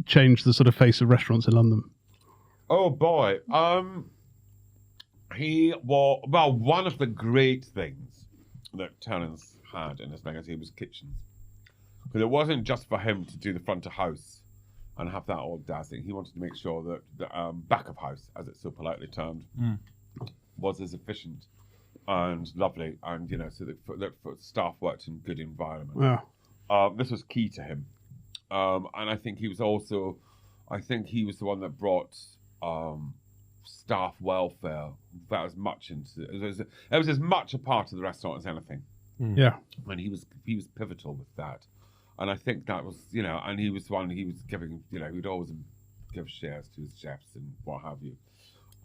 change the sort of face of restaurants in London? Oh boy. He was, one of the great things that Terence had in his legacy was kitchens. Because it wasn't just for him to do the front of house and have that all dazzling. He wanted to make sure that the back of house, as it's so politely termed, was as efficient and lovely, and so that staff worked in good environment. Wow. This was key to him, and I think he was also, the one that brought staff welfare that was much into it was as much a part of the restaurant as anything. Yeah. And he was pivotal with that. And I think that was, and he was the one, he was giving, he'd always give shares to his chefs and what have you.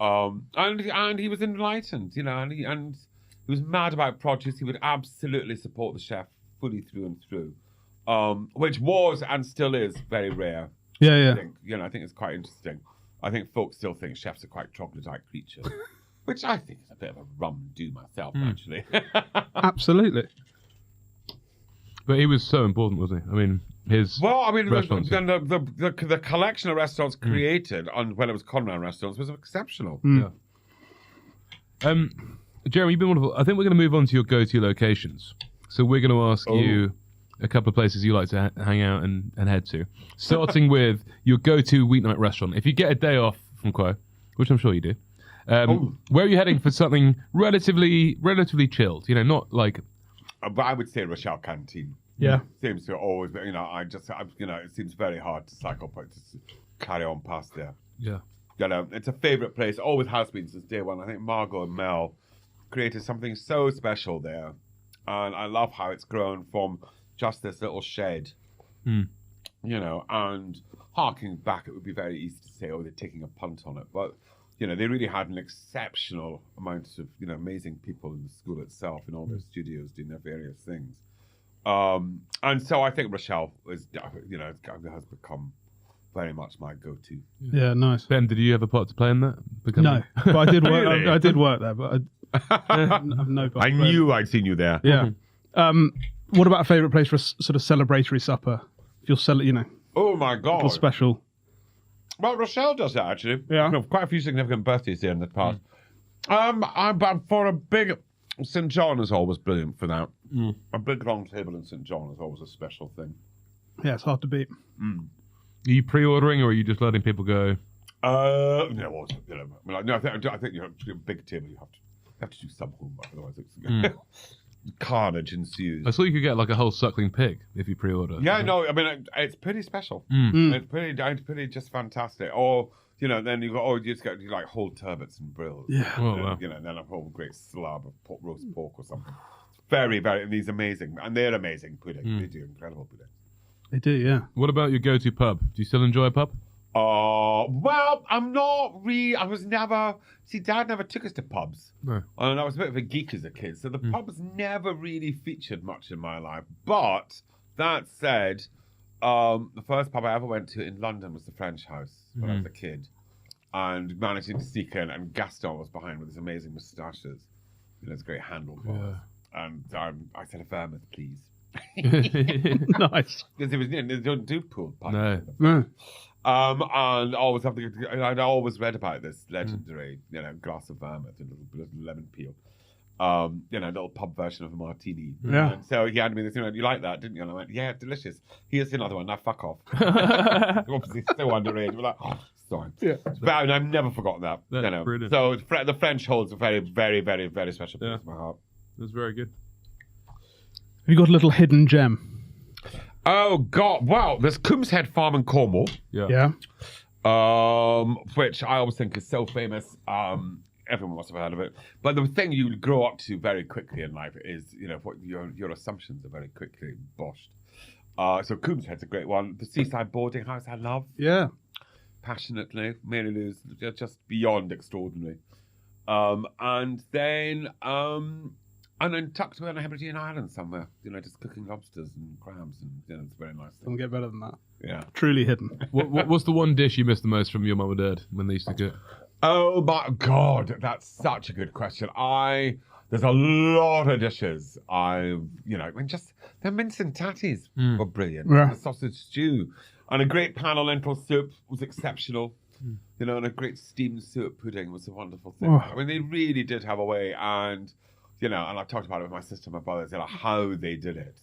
And he was enlightened, and he was mad about produce. He would absolutely support the chef fully through and through, which was and still is very rare. Yeah. I think it's quite interesting. I think folks still think chefs are quite troglodyte creatures, which I think is a bit of a rum do myself, actually. Absolutely. But he was so important, wasn't he? I mean, the collection of restaurants created when it was Conran restaurants was exceptional. Yeah. Jeremy, you've been wonderful. I think we're going to move on to your go-to locations. So we're going to ask you a couple of places you like to hang out and head to. Starting with your go-to weeknight restaurant. If you get a day off from Quo, which I'm sure you do, where are you heading for something relatively chilled? You know, not like... But I would say Rochelle Canteen. Yeah. Seems to always be, it seems very hard to cycle, but to carry on past there. Yeah. It's a favourite place, always has been since day one. I think Margot and Mel created something so special there. And I love how it's grown from just this little shed, and harking back, it would be very easy to say, they're taking a punt on it. But, they really had an exceptional amount of, amazing people in the school itself, in all their studios doing their various things. And so I think Rochelle has become very much my go-to. Yeah, nice. Ben, did you have a part to play in that? No, but I did work. Really? I did work there, but I have no part. I knew I'd seen you there. Yeah. What about a favourite place for a sort of celebratory supper? If you're Oh my God. special. Well, Rochelle does that actually. Yeah. We have quite a few significant birthdays there in the past. But for a big St. John is always brilliant for that. A big long table in St. John is always a special thing. Yeah, it's hard to beat. Are you pre-ordering or are you just letting people go? I think you have to do a big table. You have to do some homework, otherwise it's carnage ensues. I saw you could get like a whole suckling pig if you pre-order. Yeah, no, I mean it's pretty special. It's pretty just fantastic. Or then you go, you just get like whole turbots and brills. Yeah. Oh, wow. And then a whole great slab of roast pork or something. Very, very, and these amazing, and they're amazing pudding. They do incredible pudding. They do, yeah. What about your go-to pub? Do you still enjoy a pub? Well, I'm not really. I was never. See, Dad never took us to pubs, No. and I was a bit of a geek as a kid, so the pubs never really featured much in my life. But that said, the first pub I ever went to in London was the French House when I was a kid, and managing to sneak in, and Gaston was behind with his amazing moustaches, his great handlebars, and I said a vermouth, please. Nice. Because they don't do pool pubs. No. And always I'd always read about this legendary, glass of vermouth and a little lemon peel. A little pub version of a martini. Yeah. And so he handed me this, you like that, didn't you? And I went, yeah, delicious. Here's another one. Now fuck off. Obviously so underage. We're like, sorry. Yeah. But I've never forgotten that. That's brilliant. So the French holds a very, very, very, very special place in my heart. That's very good. Have you got a little hidden gem? Oh God! Wow, there's Coombs Head Farm in Cornwall. Yeah. Which I always think is so famous. Everyone must have heard of it. But the thing you grow up to very quickly in life is, what your assumptions are very quickly boshed. So Coombs Head's a great one. The Seaside Boarding House I love Yeah. passionately. Mary Lou's just beyond extraordinary. And then tucked away on a Hebridean island somewhere, just cooking lobsters and crabs, and it's very nice. Doesn't get better than that. Yeah. Truly hidden. What's the one dish you miss the most from your mum or dad when they used to cook? Oh my God, that's such a good question. There's a lot of dishes just the mince and tatties were brilliant. Yeah. The sausage stew and a great panel lentil soup was exceptional. And a great steamed suet pudding was a wonderful thing. Oh. I mean, they really did have a way, and and I've talked about it with my sister and my brothers, how they did it,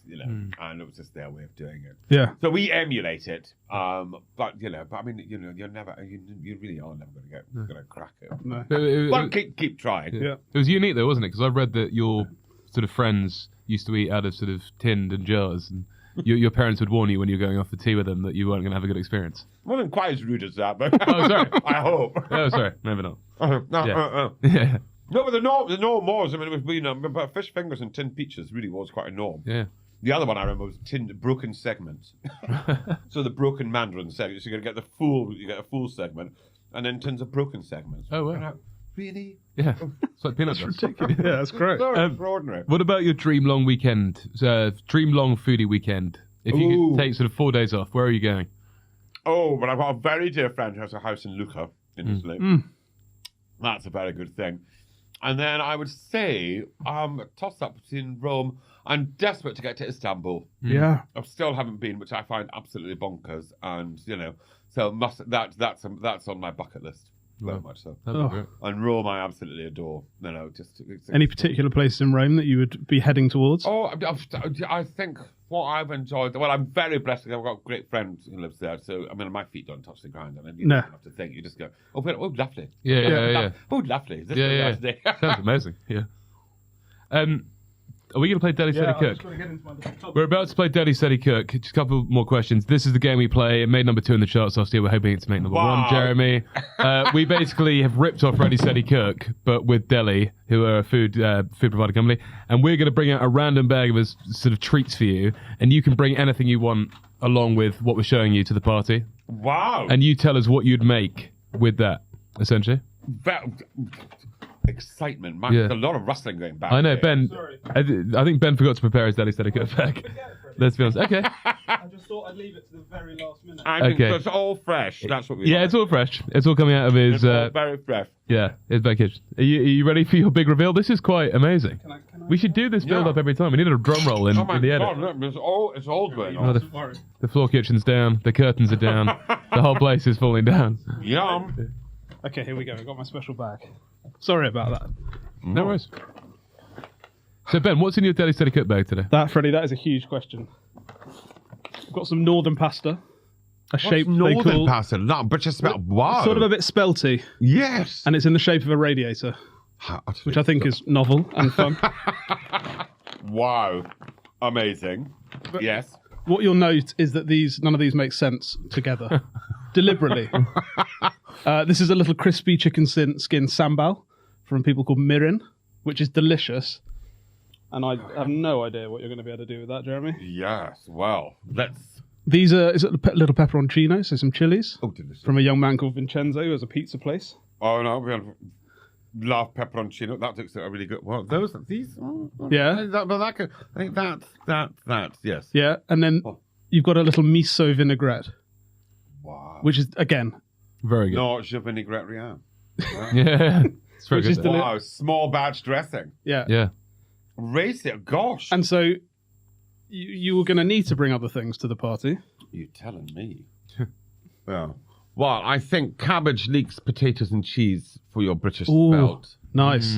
and it was just their way of doing it. Yeah. So we emulate it, but I mean, you're never, you really are never going to crack it. No. But keep trying. Yeah. It was unique though, wasn't it? Because I read that your sort of friends used to eat out of sort of tinned and jars, and your parents would warn you when you were going off for tea with them that you weren't going to have a good experience. Wasn't quite as rude as that, but Oh, sorry. I hope. Oh, sorry, maybe not. Yeah. No, but the norm was, it was, but fish fingers and tinned peaches really was quite a norm. Yeah. The other one I remember was broken segments. So the broken mandarin segment, so you get a full segment, and then tins of broken segments. Oh, wow. Really? Yeah. It's like peanut butter. Yeah, that's great. So extraordinary. What about your dream long weekend? Dream long foodie weekend? If you could take sort of 4 days off, where are you going? Oh, but I've got a very dear friend who has a house in Lucca in Italy. That's a very good thing. And then I would say a toss-up between Rome. I'm desperate to get to Istanbul. Yeah. I still haven't been, which I find absolutely bonkers. And so that's on my bucket list. Very much so. That'd be great. And Rome, I absolutely adore. Just Any particular places in Rome that you would be heading towards? Oh, I think what I've enjoyed. Well, I'm very blessed. I've got a great friend who lives there. So I mean, my feet don't touch the ground, and you don't have to think. You just go, oh, lovely. Yeah. Oh, lovely. This Yeah. Sounds amazing. Yeah. Are we going to play Deli Steady Cook? We're about to play Deli Steady Cook. Just a couple more questions. This is the game we play. It made number 2 in the charts last year. We're hoping it's make number 1, Jeremy. We basically have ripped off Ready Steady Cook, but with Deli, who are a food provider company, and we're going to bring out a random bag of sort of treats for you, and you can bring anything you want along with what we're showing you to the party. Wow. And you tell us what you'd make with that, essentially. Excitement. Man, there's a lot of rustling going back. I know, here. Ben. I think Ben forgot to prepare his Deli Steady Cook bag. Let's be honest. Okay. I just thought I'd leave it to the very last minute. I think so it's all fresh. That's what we Yeah, like. it's all fresh. It's all coming out of his... It's all very fresh. Yeah, his back kitchen. Are you ready for your big reveal? This is quite amazing. Can I We should do this build up every time. We need a drum roll in, Oh my in the edit. God, look, it's all going Oh, on. the floor kitchen's down. The curtains are down. The whole place is falling down. Yum. Okay, here we go. I got my special bag. Sorry about that. No worries. So Ben, what's in your Deli Steady Cook bag today? Freddie, that is a huge question. I've got some northern pasta. A shape they Northern call pasta, not but just about wow. sort of a bit spelty, Yes. and it's in the shape of a radiator, which I think is novel and fun. Wow. Amazing. Yes. What you'll note is that none of these make sense together, deliberately. This is a little crispy chicken skin sambal from people called Mirin, which is delicious. And I have no idea what you're going to be able to do with that, Jeremy. Yes. Well, let's. These are little pepperoncino, so some chilies Oh, delicious. from a young man called Vincenzo, who has a pizza place. Oh no, we love pepperoncino. That looks a really good. Well, these. Yeah. I think that. Yes. Yeah, and then you've got a little miso vinaigrette, Wow. which is again Very good. Not je vinaigrette rien. Yeah. It's very Which is good. Wow. Small batch dressing. Yeah. Race it. Gosh. And so you were going to need to bring other things to the party. You telling me? Yeah. Well, I think cabbage, leeks, potatoes, and cheese for your British Ooh. spelt. Nice.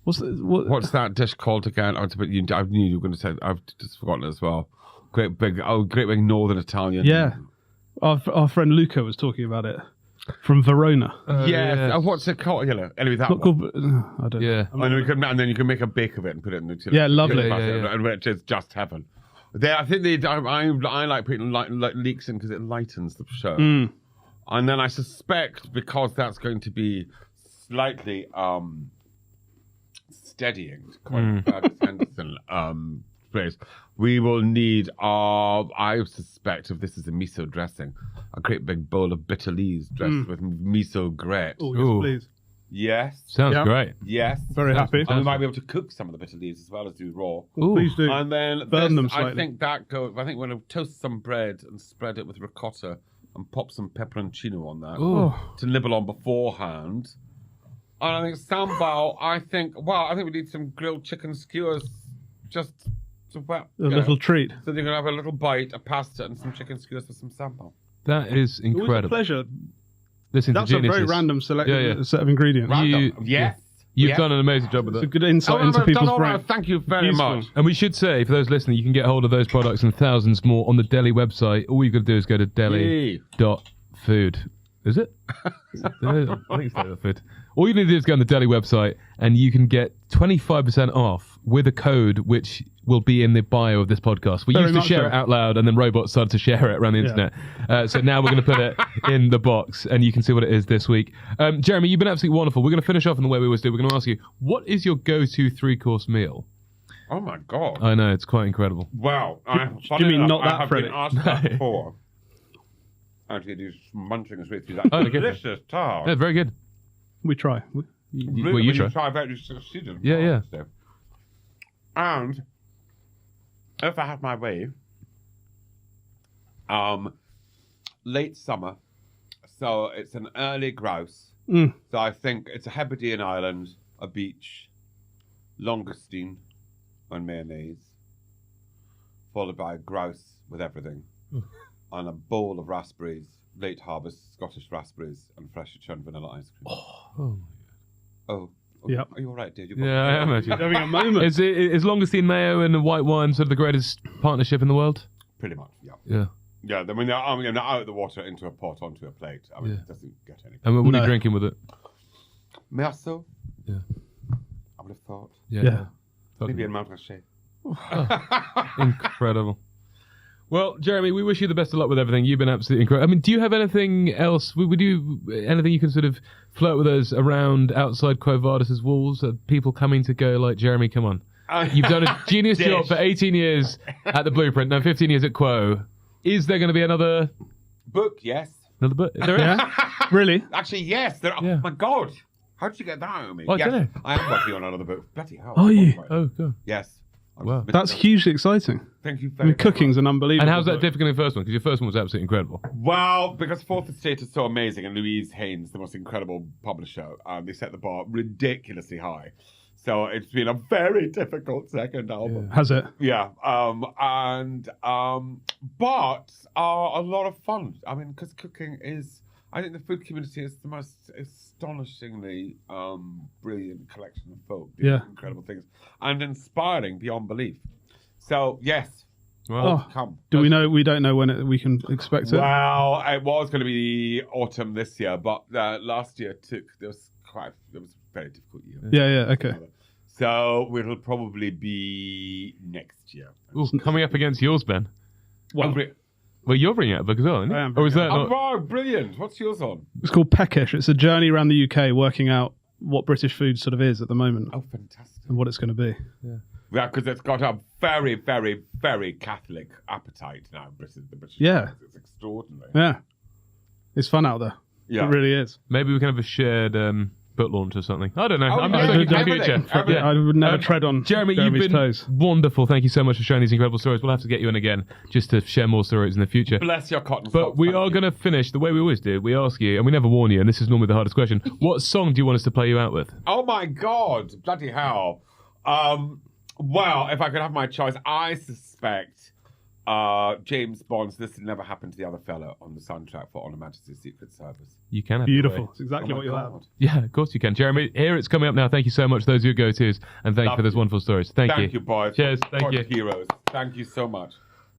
What's that dish called again? I knew you were going to say. I've just forgotten it as well. Great big Northern Italian. Yeah. Our friend Luca was talking about it from Verona. Yes. yes. What's it called? Anyway, that Not one. called, I don't Yeah. And then you can make a bake of it and put it in the chili. Yeah, lovely. Yeah. And which is just heaven. I like putting like leeks in because it lightens the show. Mm. And then I suspect because that's going to be slightly steadying, quite Henderson phrase, we will need I suspect if this is a miso dressing, a great big bowl of bitter leaves dressed with miso grit. Oh, Ooh. yes, please. Yes. Sounds Yeah. great. Yes. Very happy. And we might be able to cook some of the bitter leaves as well as do raw. Ooh. Please do. And then Burn them I slightly. think we're going to toast some bread and spread it with ricotta and pop some pepperoncino on that Ooh. to nibble on beforehand. And I think sambal. I think we need some grilled chicken skewers, just A little treat. So you're gonna have a little bite, a pasta, and some chicken skewers with some sambal. That is It was a incredible. pleasure. Listen That's to a very geniuses. random set Yeah. of ingredients. Random. Yes. You've Yes. done an amazing job with It's a that. good insight into I've done people's all brain. right. Thank you very Useful. much. And we should say, for those listening, you can get hold of those products and thousands more on the Deli website. All you've got to do is go to deli.food. Is it? I think it's deli.food. All you need to do is go on the Deli website and you can get 25% off with a code which will be in the bio of this podcast. We Very used to much share so. it out loud and then robots started to share it around the internet. So now we're going to put it in the box and you can see what it is this week. Jeremy, you've been absolutely wonderful. We're going to finish off in the way we always do. We're going to ask you, what is your go-to 3-course meal? Oh my god. I know, it's quite incredible. Wow. you mean not that, I have Freddie? been asked that before. Actually, he's munching his way through that Oh, okay. delicious tart. Yeah, very good. We try. Well, Really, you when try. you try, I've actually succeeded. Yeah. And if I have my way, late summer, so it's an early grouse. Mm. So I think it's a Hebridean island, a beach, langoustine and mayonnaise, followed by grouse with everything. and a bowl of raspberries, late harvest Scottish raspberries, and freshly churned vanilla ice cream. Oh. Oh. Yep. Are you all right, dude? Yeah, I am actually. Having a moment. Is longestine mayo and white wine sort of the greatest partnership in the world? Pretty much, yeah. Yeah. Yeah, I mean, they're out of the water into a pot onto a plate. I mean, Yeah. it doesn't get any. And what are No. you drinking with it? Merceau? Yeah. I would have thought. Yeah. Maybe a Montrachet. Incredible. Well, Jeremy, we wish you the best of luck with everything. You've been absolutely incredible. I mean, do you have anything else? Would you anything you can sort of flirt with us around outside Quo Vadis' walls? Are people coming to go like, Jeremy, come on. You've done a genius job for 18 years at the Blueprint, now 15 years at Quo. Is there going to be another Book, yes. book? There is? Yeah? Really? Actually, yes. There. Yeah. Oh my God. How did you get that out of me? I yes, don't know. I am working on another book. Bloody hell. Are you? Oh, God. Yes. Wow. That's hugely exciting. Thank you I very mean, cooking's an unbelievable. And how's that book. different than the first one? Because your first one was absolutely incredible. Well, because Fourth Estate is so amazing, and Louise Haynes, the most incredible publisher, they set the bar ridiculously high. So it's been a very difficult second album. Has it? Yeah, but a lot of fun. I mean, because cooking is, I think the food community is the most astonishingly brilliant collection of folk doing Yeah. incredible things and inspiring beyond belief. So yes, Well, Oh. come. Do we know? We don't know when we can expect it. Well, it was going to be autumn this year, but last year there was a very difficult year. Yeah. Okay. So it'll probably be next year. ooh, coming up against yours, Ben. Well, Well, you're bringing out a book as well, aren't you? I am Or is that bringing not... Oh, wow, brilliant. What's yours on? it's called Peckish. It's a journey around the UK, working out what British food sort of is at the moment Oh, fantastic. and what it's going to be. Yeah, because it's got a very, very, very Catholic appetite now. The British Yeah. food. It's extraordinary. Yeah, it's fun out there. Yeah. It really is. Maybe we can have a shared book launch or something. I don't know. Oh, I'm yeah, just looking to the everything, future. everything. Yeah, I would never tread on Jeremy, you've Jeremy's been toes. wonderful. Thank you so much for sharing these incredible stories. We'll have to get you in again just to share more stories in the future. Bless your cotton But socks, we thank are you. going to finish the way we always do. We ask you, and we never warn you, and this is normally the hardest question. What song do you want us to play you out with? Oh my God, bloody hell. Well, if I could have my choice, I suspect James Bond's This Never Happened to the Other Fellow on the soundtrack for On Her Majesty's Secret Service. You can have your Beautiful. way. It's exactly Oh what my you'll have. God. Yeah, of course you can. Jeremy, here it's coming up now. Thank you so much. Those are your go-tos. And thank you for those wonderful stories. Thank you. Thank you, boys. Cheers. Thank What you. heroes. Thank you so much.